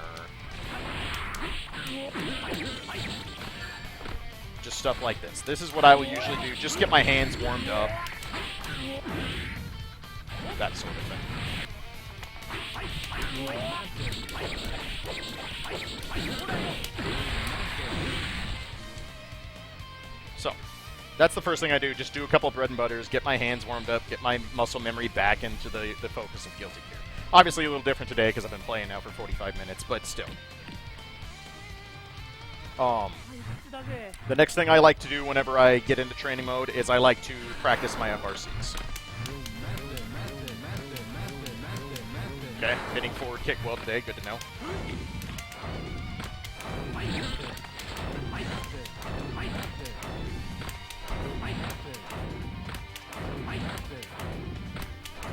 Just stuff like this. This is what I will usually do. Just get my hands warmed up. That sort of thing. So, that's the first thing I do. Just do a couple of bread and butters, get my hands warmed up, get my muscle memory back into the focus of Guilty Gear. Obviously a little different today because I've been playing now for 45 minutes, but still. The next thing I like to do whenever I get into training mode is I like to practice my FRCs. Okay, hitting forward kick well today, good to know.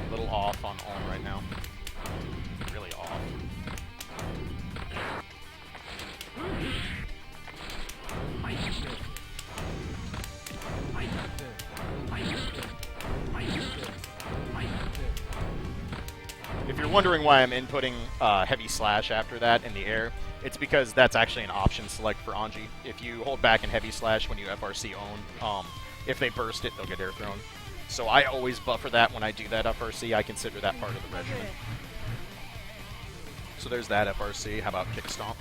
A little off on on right now. Really off. If you're wondering why I'm inputting heavy slash after that in the air, it's because that's actually an option select for Anji. If you hold back in heavy slash when you FRC own, if they burst it, they'll get air thrown. So I always buffer that when I do that FRC. I consider that part of the regimen. So there's that FRC. How about kick stomp?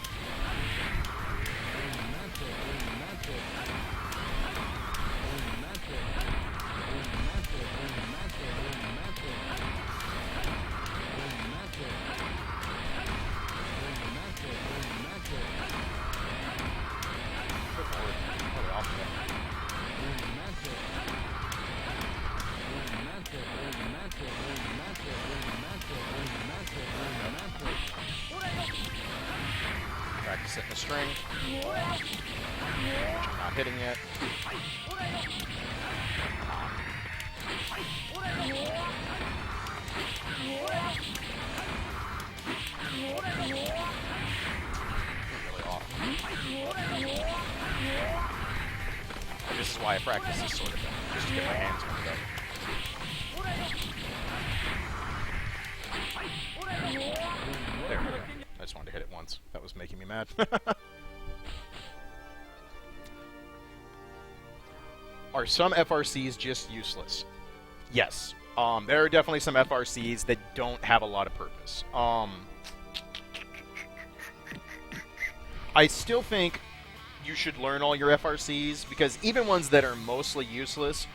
Practice it in the string, which I'm not hitting yet. Really off. This is why I practice this sort of thing, just to get my hands warmed up. There we go. I just wanted to hit it once. That was making me mad. Are some FRCs just useless? Yes. There are definitely some FRCs that don't have a lot of purpose. I still think you should learn all your FRCs, because even ones that are mostly useless,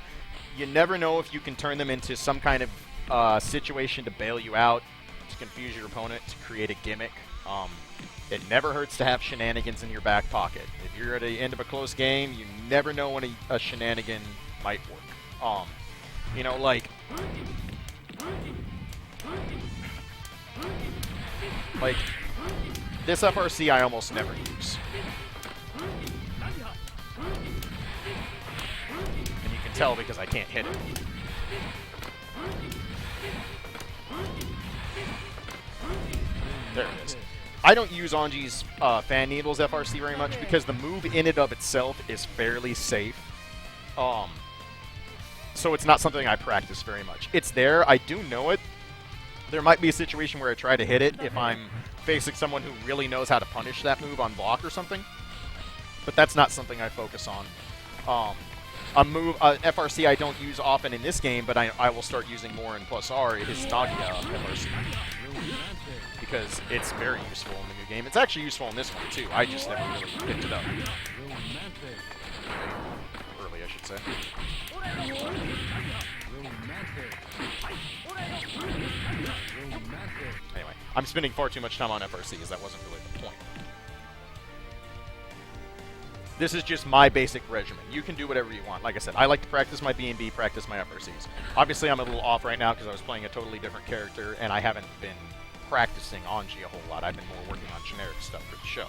you never know if you can turn them into some kind of situation to bail you out, to confuse your opponent, to create a gimmick. It never hurts to have shenanigans in your back pocket. If you're at the end of a close game, you never know when a shenanigan might work. You know, like this FRC I almost never use. And you can tell because I can't hit it. There it is. I don't use Anji's Fan Needles FRC very much because the move in and of itself is fairly safe. so it's not something I practice very much. It's there. I do know it. There might be a situation where I try to hit it if I'm facing someone who really knows how to punish that move on block or something. But that's not something I focus on. FRC I don't use often in this game, but I will start using more in Plus R, is Nagia FRC. Because it's very useful in the new game. It's actually useful in this one, too. I just never really picked it up. Early, I should say. Anyway, I'm spending far too much time on FRC, because that wasn't really the point. This is just my basic regimen. You can do whatever you want. Like I said, I like to practice my B&B, practice my FRCs. Obviously, I'm a little off right now because I was playing a totally different character, and I haven't been practicing Anji a whole lot. I've been more working on generic stuff for the show.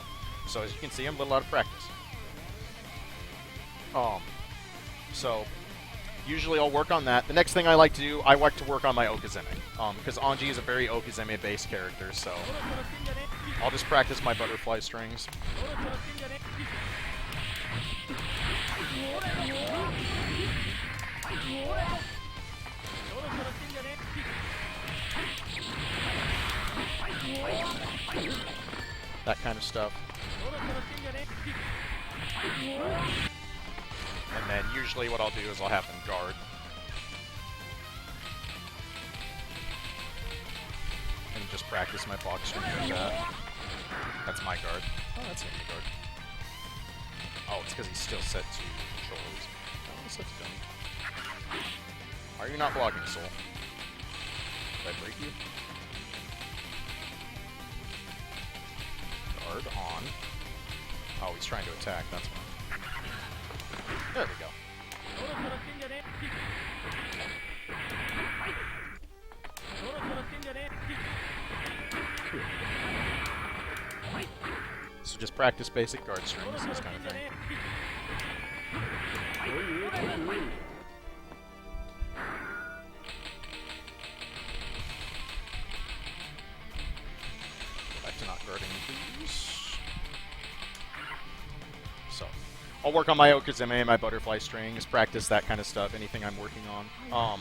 So as you can see, I'm a little out of practice. So usually I'll work on that. The next thing I like to do, I like to work on my Okizeme. Because Anji is a very Okizeme-based character, so I'll just practice my butterfly strings. That kind of stuff. And then usually what I'll do is I'll have them guard. And just practice my block strings like that. That's my guard. Oh, that's an enemy guard. Oh, it's because he's still set to controllers. Oh, he's set to dummy. Are you not blocking, Soul? Did I break you? Guard on. Oh, he's trying to attack, that's why. There we go. So just practice basic guard strings, this kind of thing. Go back to not guarding, please. So, I'll work on my Okizeme, my butterfly strings, practice that kind of stuff, anything I'm working on.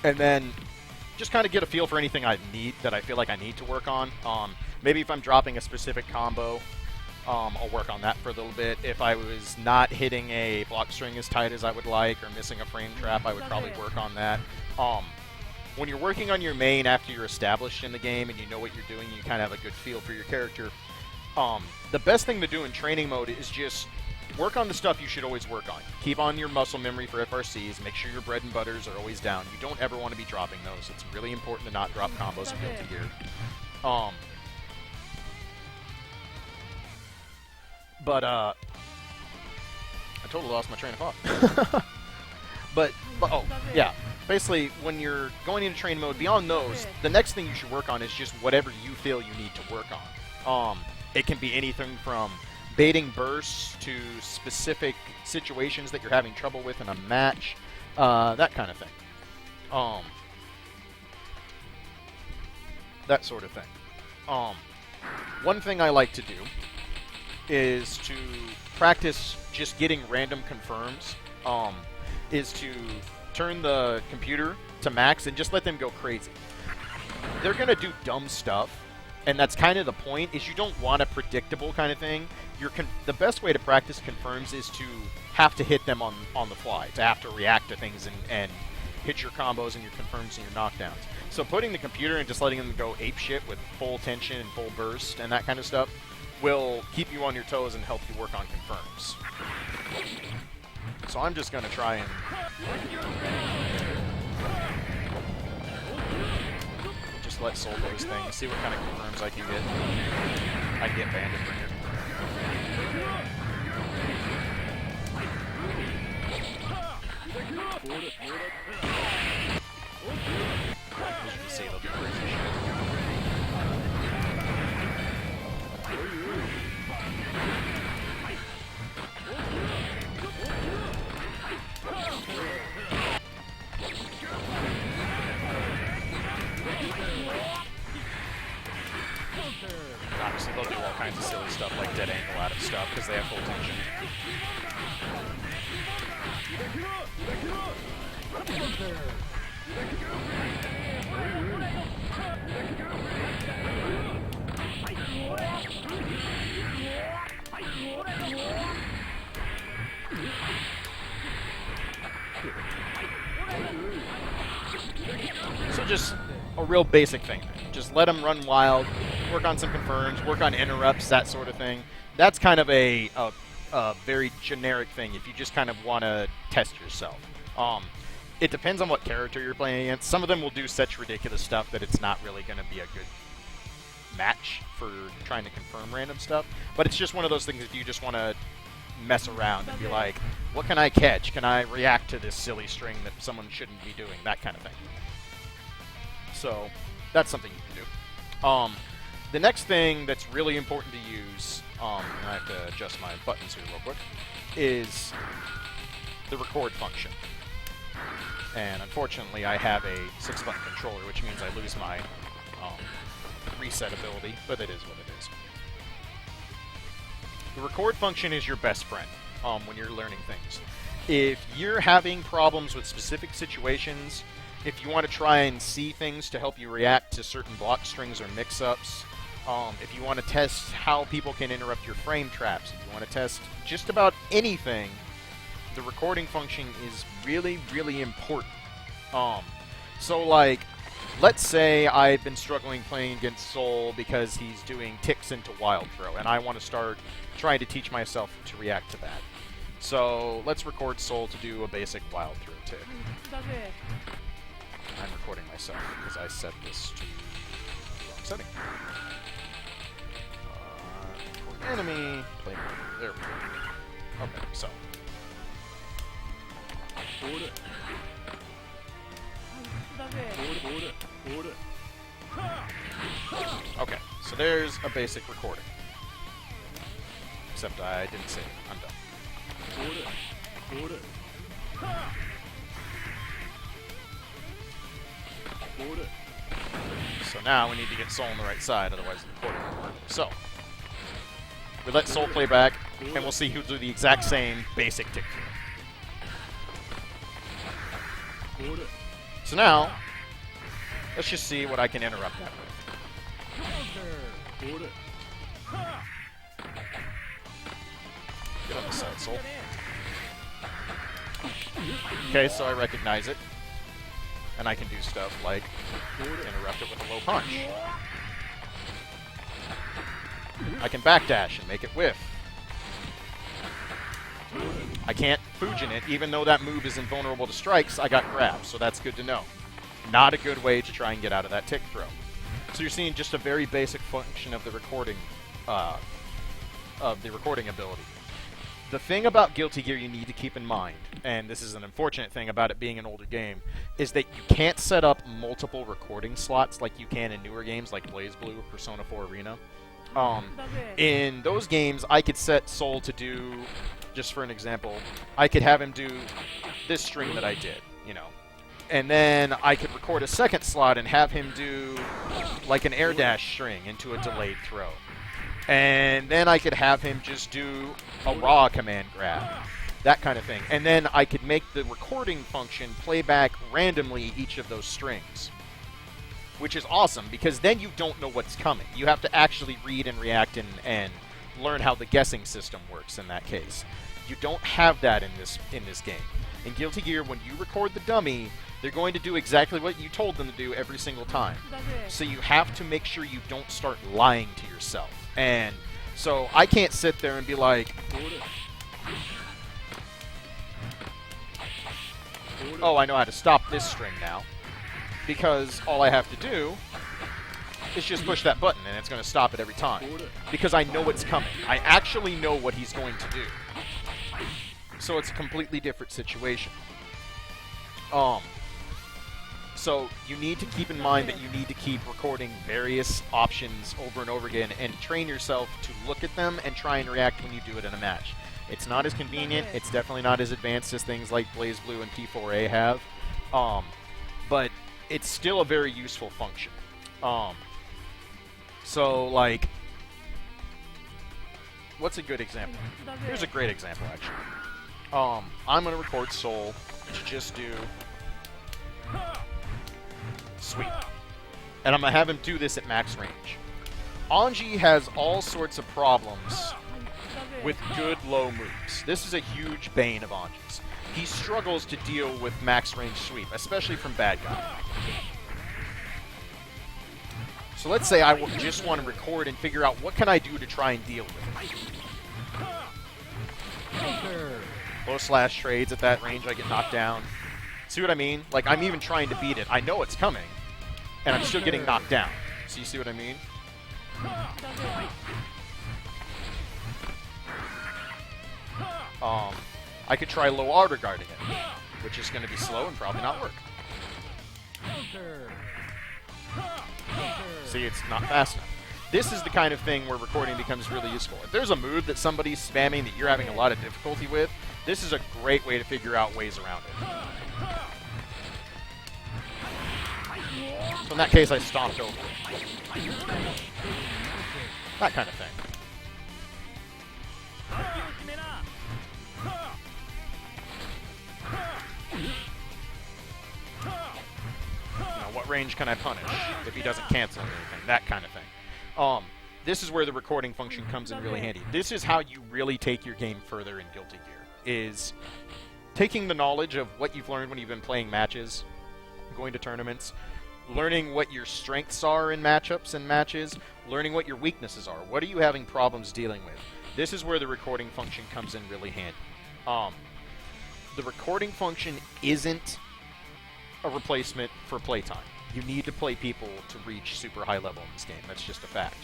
And then just kind of get a feel for anything I feel like I need to work on. Maybe if I'm dropping a specific combo, I'll work on that for a little bit. If I was not hitting a block string as tight as I would like or missing a frame trap, I would probably work on that. When you're working on your main after you're established in the game and you know what you're doing, you kind of have a good feel for your character. The best thing to do in training mode is just work on the stuff you should always work on. Keep on your muscle memory for FRCs. Make sure your bread and butters are always down. You don't ever want to be dropping those. It's really important to not drop combos in Guilty Gear. I totally lost my train of thought. but oh, yeah. Basically, when you're going into training mode, beyond those, the next thing you should work on is just whatever you feel you need to work on. It can be anything from baiting bursts to specific situations that you're having trouble with in a match, that kind of thing. That sort of thing. One thing I like to do is to practice just getting random confirms, is to turn the computer to max and just let them go crazy. They're going to do dumb stuff, and that's kind of the point, is you don't want a predictable kind of thing. The best way to practice confirms is to have to hit them on the fly, to have to react to things and hit your combos and your confirms and your knockdowns. So putting the computer and just letting them go apeshit with full tension and full burst and that kind of stuff will keep you on your toes and help you work on confirms. So I'm just going to try and just let Soul do his thing, see what kind of confirms I can get. I can get Bandit Bringer. As you can see, they'll do crazy shit. Obviously, they'll do all kinds of silly stuff like dead angle out of stuff because they have full tension. So just a real basic thing. Just let them run wild, work on some confirms, work on interrupts, that sort of thing. That's kind of a very generic thing if you just kind of want to test yourself. It depends on what character you're playing against. Some of them will do such ridiculous stuff that it's not really going to be a good match for trying to confirm random stuff. But it's just one of those things if you just want to mess around and be like, what can I catch? Can I react to this silly string that someone shouldn't be doing? That kind of thing. So that's something you can do. The next thing that's really important to use, and I have to adjust my buttons here real quick, is the record function. And unfortunately, I have a 6-button controller, which means I lose my reset ability, but it is what it is. The record function is your best friend when you're learning things. If you're having problems with specific situations, if you want to try and see things to help you react to certain block strings or mix-ups, if you want to test how people can interrupt your frame traps, if you want to test just about anything, the recording function is really, really important. So like, let's say I've been struggling playing against Soul because he's doing ticks into wild throw, and I want to start trying to teach myself to react to that. So let's record Soul to do a basic wild throw tick. I'm recording myself because I set this to the wrong setting. Record enemy, play mode. There we go. Okay, so. Okay, so there's a basic recording. Except I didn't save it. I'm done. So now we need to get Soul on the right side, otherwise the recording won't work. So, we let Soul play back, and we'll see who'll do the exact same basic tick through. So now, let's just see what I can interrupt that with. Get on the side, Soul. Okay, so I recognize it. And I can do stuff like interrupt it with a low punch. I can backdash and make it whiff. I can't Fujin it, even though that move is invulnerable to strikes, I got grabbed, so that's good to know. Not a good way to try and get out of that tick throw. So you're seeing just a very basic function of the recording ability. The thing about Guilty Gear you need to keep in mind, and this is an unfortunate thing about it being an older game, is that you can't set up multiple recording slots like you can in newer games like BlazBlue or Persona 4 Arena. In those games, I could set Soul to do, just for an example, I could have him do this string that I did, you know. And then I could record a second slot and have him do like an air dash string into a delayed throw. And then I could have him just do a raw command grab, that kind of thing. And then I could make the recording function play back randomly each of those strings, which is awesome because then you don't know what's coming. You have to actually read and react and learn how the guessing system works in that case. You don't have that in this game. In Guilty Gear, when you record the dummy, they're going to do exactly what you told them to do every single time. So you have to make sure you don't start lying to yourself. And so I can't sit there and be like, oh, I know how to stop this string now. Because all I have to do is just push that button and it's going to stop it every time. Because I know it's coming. I actually know what he's going to do. So it's a completely different situation. So you need to keep in mind that you need to keep recording various options over and over again and train yourself to look at them and try and react when you do it in a match. It's not as convenient. It's definitely not as advanced as things like BlazBlue and P4A have. But it's still a very useful function. So, like, what's a good example? Here's a great example, actually. I'm going to record Soul to just do sweep. And I'm going to have him do this at max range. Anji has all sorts of problems with good low moves. This is a huge bane of Anji's. He struggles to deal with max range sweep, especially from bad guys. So let's say I just want to record and figure out what can I do to try and deal with it. Low slash trades at that range, I get knocked down. See what I mean? Like, I'm even trying to beat it. I know it's coming, and I'm still getting knocked down. So you see what I mean? I could try low outer guarding it, which is going to be slow and probably not work. See, it's not fast enough. This is the kind of thing where recording becomes really useful. If there's a move that somebody's spamming that you're having a lot of difficulty with, this is a great way to figure out ways around it. So in that case, I stomped over it. That kind of thing. What range can I punish if he doesn't cancel anything? That kind of thing. This is where the recording function comes in really handy. This is how you really take your game further in Guilty Gear, is taking the knowledge of what you've learned when you've been playing matches, going to tournaments, learning what your strengths are in matchups and matches, learning what your weaknesses are. What are you having problems dealing with? This is where the recording function comes in really handy. The recording function isn't a replacement for playtime. You need to play people to reach super high level in this game. That's just a fact.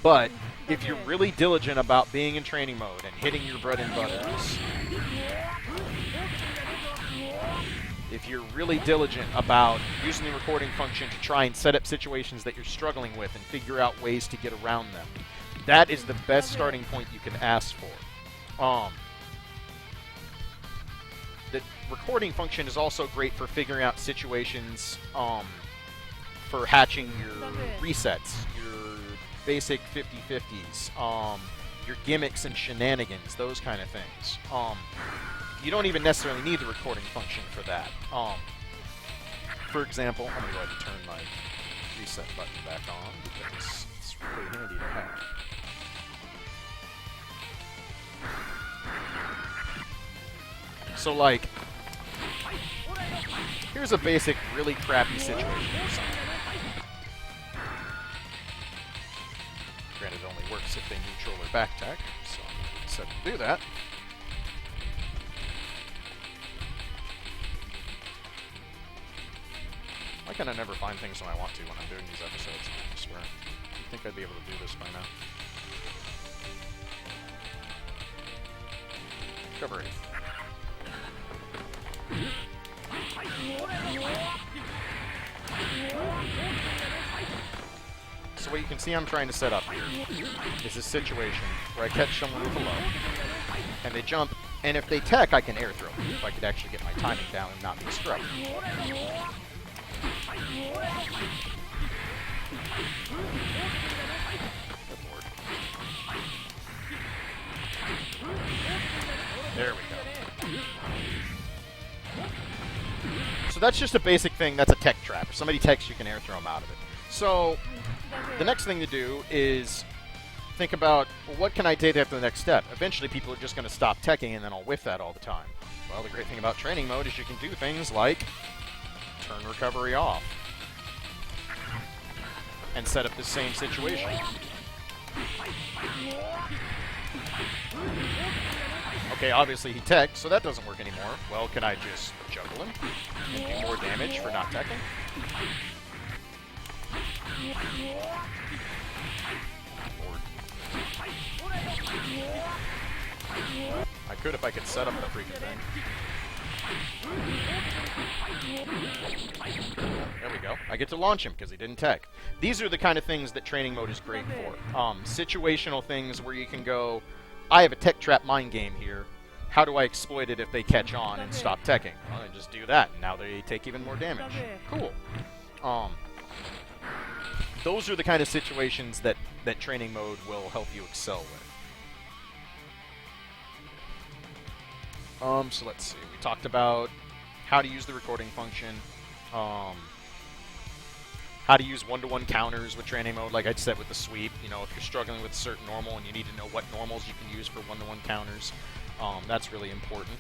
But if you're really diligent about being in training mode and hitting your bread and butters, if you're really diligent about using the recording function to try and set up situations that you're struggling with and figure out ways to get around them, that is the best starting point you can ask for. The recording function is also great for figuring out situations, for hatching your resets, your basic 50-50s, your gimmicks and shenanigans, those kind of things. You don't even necessarily need the recording function for that. For example, I'm going to go ahead and turn my reset button back on because it's really handy to have. So, like, here's a basic, really crappy situation for something. Granted, it only works if they neutral or back tech, so I'm set to do that. Why can I never find things when I want to when I'm doing these episodes? I swear. You'd think I'd be able to do this by now. Cover 8. So what you can see I'm trying to set up here is a situation where I catch someone with a low, and they jump, and if they tech, I can air throw them, if I could actually get my timing down and not be struck. Good lord. There we go. So that's just a basic thing. That's a tech trap. If somebody techs, you can air throw them out of it. So the next thing to do is think about, well, what can I take after the next step? Eventually, people are just going to stop teching, and then I'll whiff that all the time. Well, the great thing about training mode is you can do things like turn recovery off and set up the same situation. Okay, obviously he teched, so that doesn't work anymore. Well, can I just juggle him and do more damage for not teching? Lord. I could if I could set up the freaking thing. There we go. I get to launch him because he didn't tech. These are the kind of things that training mode is great for. Situational things where you can go, I have a tech trap mind game here. How do I exploit it if they catch on and stop teching? Well, I just do that, and now they take even more damage. Cool. Those are the kind of situations that training mode will help you excel with. So let's see. We talked about how to use the recording function, how to use one-to-one counters with training mode, like I said with the sweep. You know, if you're struggling with a certain normal and you need to know what normals you can use for one-to-one counters, that's really important.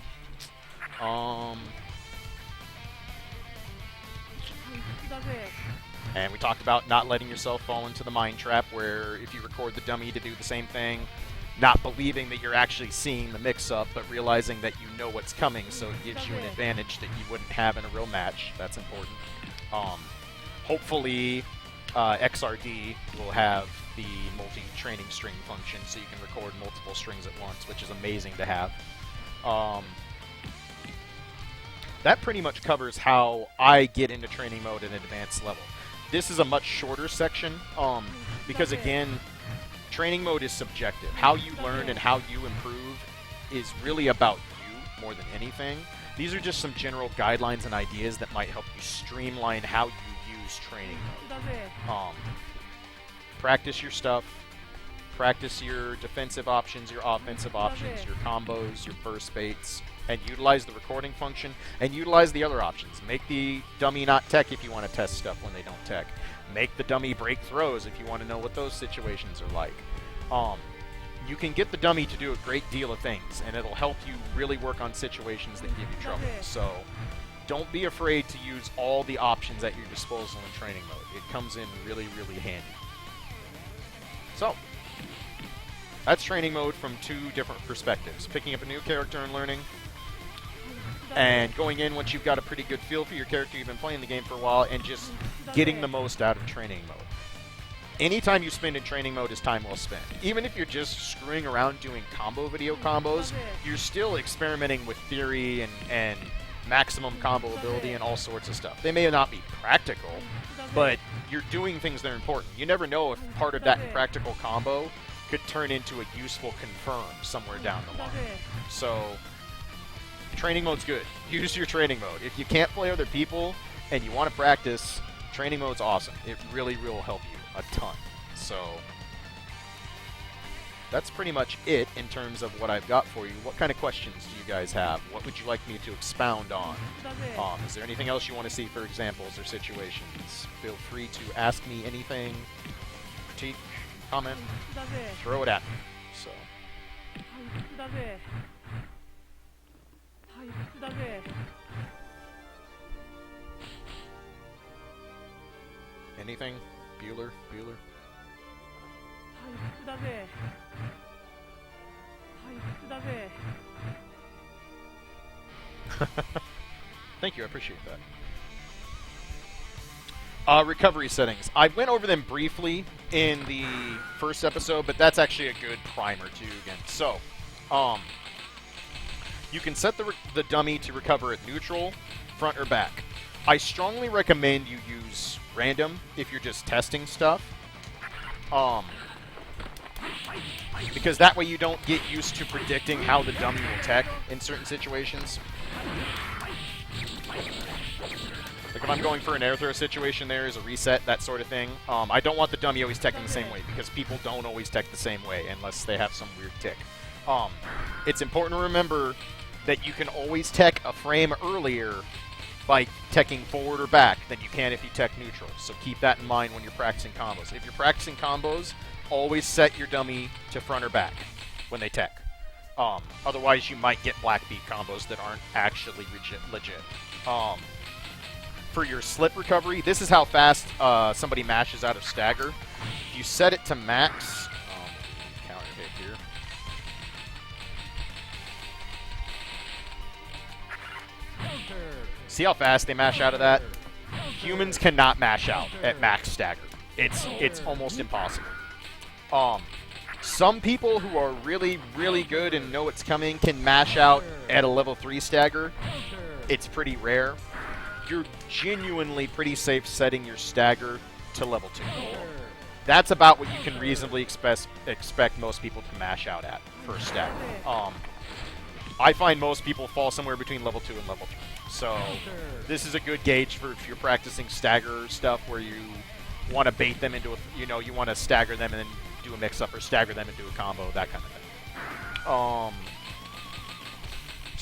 And we talked about not letting yourself fall into the mind trap, where if you record the dummy to do the same thing, not believing that you're actually seeing the mix-up, but realizing that you know what's coming, so it gives you an advantage that you wouldn't have in a real match. That's important. Hopefully, XRD will have the multi-training string function, so you can record multiple strings at once, which is amazing to have. That pretty much covers how I get into training mode at an advanced level. This is a much shorter section, because again, training mode is subjective. How you learn and how you improve is really about you more than anything. These are just some general guidelines and ideas that might help you streamline how you use training mode. Practice your stuff. Practice your defensive options, your offensive options, your combos, your burst baits, and utilize the recording function, and utilize the other options. Make the dummy not tech if you want to test stuff when they don't tech. Make the dummy break throws if you want to know what those situations are like. You can get the dummy to do a great deal of things, and it'll help you really work on situations that give you trouble. So don't be afraid to use all the options at your disposal in training mode. It comes in really, really handy. So that's training mode from two different perspectives. Picking up a new character and learning, and going in once you've got a pretty good feel for your character, you've been playing the game for a while, and just getting the most out of training mode. Anytime you spend in training mode is time well spent. Even if you're just screwing around doing combo video combos, you're still experimenting with theory and maximum combo ability and all sorts of stuff. They may not be practical, but you're doing things that are important. You never know if part of that practical combo could turn into a useful confirm somewhere down the line. So training mode's good. Use your training mode. If you can't play other people and you want to practice, training mode's awesome. It really will help you a ton. So that's pretty much it in terms of what I've got for you. What kind of questions do you guys have? What would you like me to expound on? Is there anything else you want to see for examples or situations? Feel free to ask me anything, critique, comment, throw it at me. So anything? Bueller? Thank you, I appreciate that. Recovery settings. I went over them briefly in the first episode, but that's actually a good primer too again. So, you can set the dummy to recover at neutral, front, or back. I strongly recommend you use random if you're just testing stuff. Because that way you don't get used to predicting how the dummy will tech in certain situations. Like if I'm going for an air throw situation, there is a reset, that sort of thing. I don't want the dummy always teching the same way, because people don't always tech the same way unless they have some weird tick. It's important to remember that you can always tech a frame earlier by teching forward or back than you can if you tech neutral. So keep that in mind when you're practicing combos. If you're practicing combos, always set your dummy to front or back when they tech. Otherwise, you might get black beat combos that aren't actually legit. For your slip recovery, this is how fast somebody mashes out of stagger. If you set it to max, counter hit here. See how fast they mash out of that? Humans cannot mash out at max stagger. It's almost impossible. Some people who are really, really good and know it's coming can mash out at a level 3 stagger. It's pretty rare. You're genuinely pretty safe setting your stagger to level 2. That's about what you can reasonably expect most people to mash out at for a stagger. I find most people fall somewhere between level 2 and level 3. So this is a good gauge for if you're practicing stagger stuff where you want to bait them into a, you want to stagger them and then do a mix-up, or stagger them and do a combo, that kind of thing.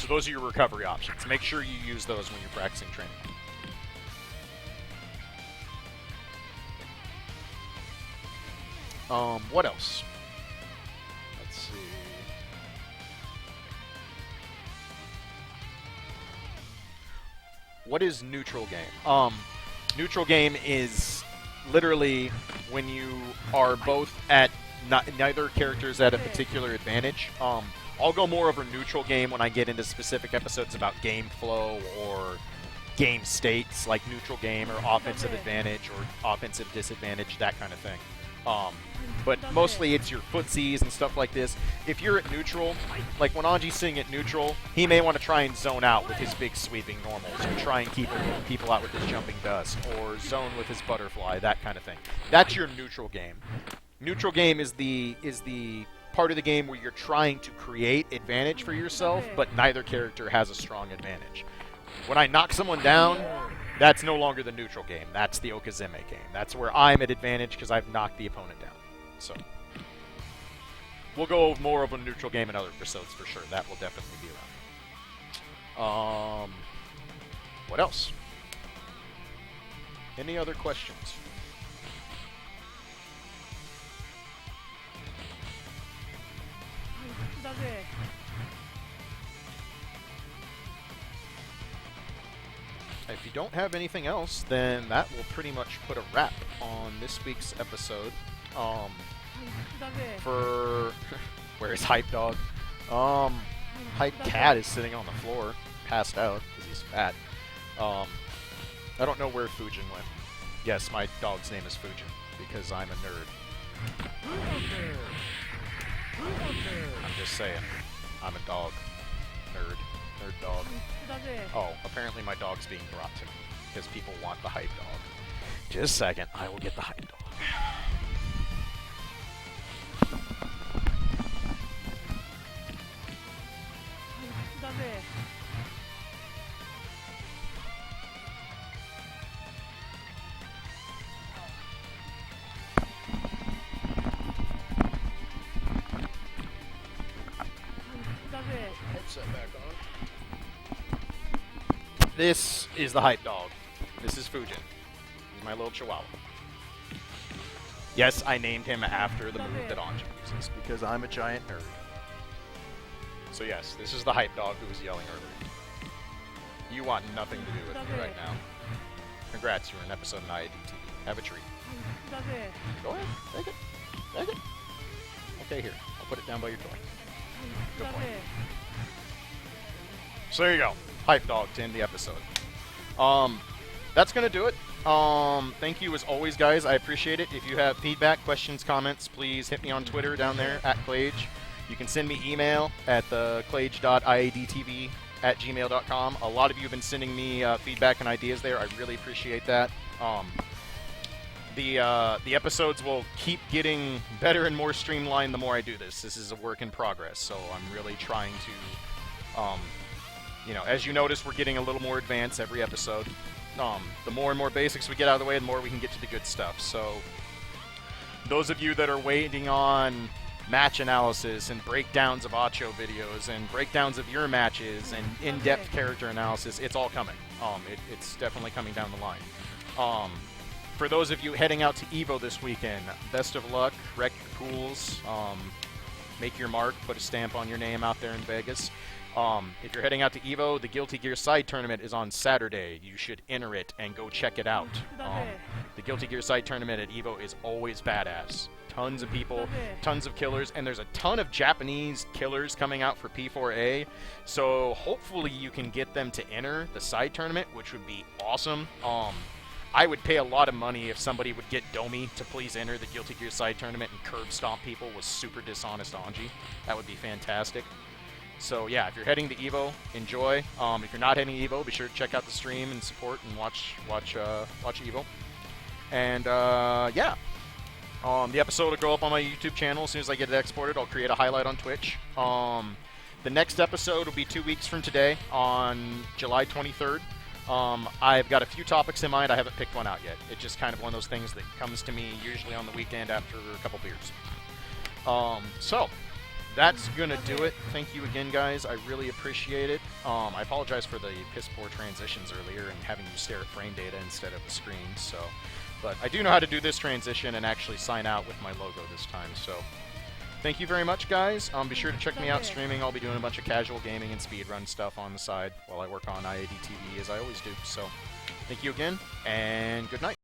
So those are your recovery options. Make sure you use those when you're practicing training. What else? Let's see. What is neutral game? Neutral game is literally when you are both at neither character's at a particular advantage. I'll go more over neutral game when I get into specific episodes about game flow or game states, like neutral game or offensive advantage or offensive disadvantage, that kind of thing. But mostly it's your footsies and stuff like this. If you're at neutral, like when Anji's sitting at neutral, he may want to try and zone out with his big sweeping normals, or try and keep people out with his jumping dust, or zone with his butterfly, that kind of thing. That's your neutral game. Neutral game is the part of the game where you're trying to create advantage for yourself, but neither character has a strong advantage. When I knock someone down, that's no longer the neutral game. That's the Okazeme game. That's where I'm at advantage because I've knocked the opponent down. So we'll go more of a neutral game in other episodes for sure. That will definitely be around. What else? Any other questions? If you don't have anything else, then that will pretty much put a wrap on this week's episode. Where's Hype Dog? Hype Cat is sitting on the floor, passed out because he's fat. I don't know where Fujin went. Yes, my dog's name is Fujin because I'm a nerd. I'm just saying, I'm a dog. Nerd dog. Oh, apparently my dog's being brought to me because people want the Hype Dog. Just a second, I will get the Hype Dog. Headset back on. This is the Hype Dog. This is Fujin. He's my little chihuahua. Yes, I named him after the move that Anji uses because I'm a giant nerd. So yes, this is the Hype Dog who was yelling earlier. You want nothing to do with me right now. Congrats, you're in episode of IAD-TV. Have a treat. Go ahead, take it. Take it. Okay, here. I'll put it down by your toy. Good boy. So there you go. Hype Dog to end the episode. That's going to do it. Thank you as always, guys. I appreciate it. If you have feedback, questions, comments, please hit me on Twitter down there, @Clage. You can send me email at clage.iadtv@gmail.com. A lot of you have been sending me feedback and ideas there. I really appreciate that. The episodes will keep getting better and more streamlined the more I do this. This is a work in progress, so I'm really trying to, as you notice, we're getting a little more advanced every episode. The more and more basics we get out of the way, the more we can get to the good stuff. So those of you that are waiting on match analysis and breakdowns of Acho videos and breakdowns of your matches and in-depth character analysis, it's all coming. It's definitely coming down the line. For those of you heading out to EVO this weekend, best of luck, wreck your pools, make your mark, put a stamp on your name out there in Vegas. If you're heading out to EVO, the Guilty Gear Side Tournament is on Saturday. You should enter it and go check it out. The Guilty Gear Side Tournament at EVO is always badass. Tons of people, tons of killers, and there's a ton of Japanese killers coming out for P4A, so hopefully you can get them to enter the side tournament, which would be awesome. I would pay a lot of money if somebody would get Domi to please enter the Guilty Gear Side Tournament and curb stomp people with super dishonest Anji. That would be fantastic. So yeah, if you're heading to EVO, enjoy. If you're not heading to EVO, be sure to check out the stream and support and watch EVO. And yeah, the episode will go up on my YouTube channel as soon as I get it exported. I'll create a highlight on Twitch. The next episode will be 2 weeks from today, on July 23rd. I've got a few topics in mind. I haven't picked one out yet. It's just kind of one of those things that comes to me usually on the weekend after a couple beers. So that's gonna do it. Thank you again, guys. I really appreciate it. I apologize for the piss poor transitions earlier and having you stare at frame data instead of the screen. So, but I do know how to do this transition and actually sign out with my logo this time. So, thank you very much, guys. Be sure to check me out streaming. I'll be doing a bunch of casual gaming and speedrun stuff on the side while I work on IAD-TV, as I always do. So, thank you again, and good night.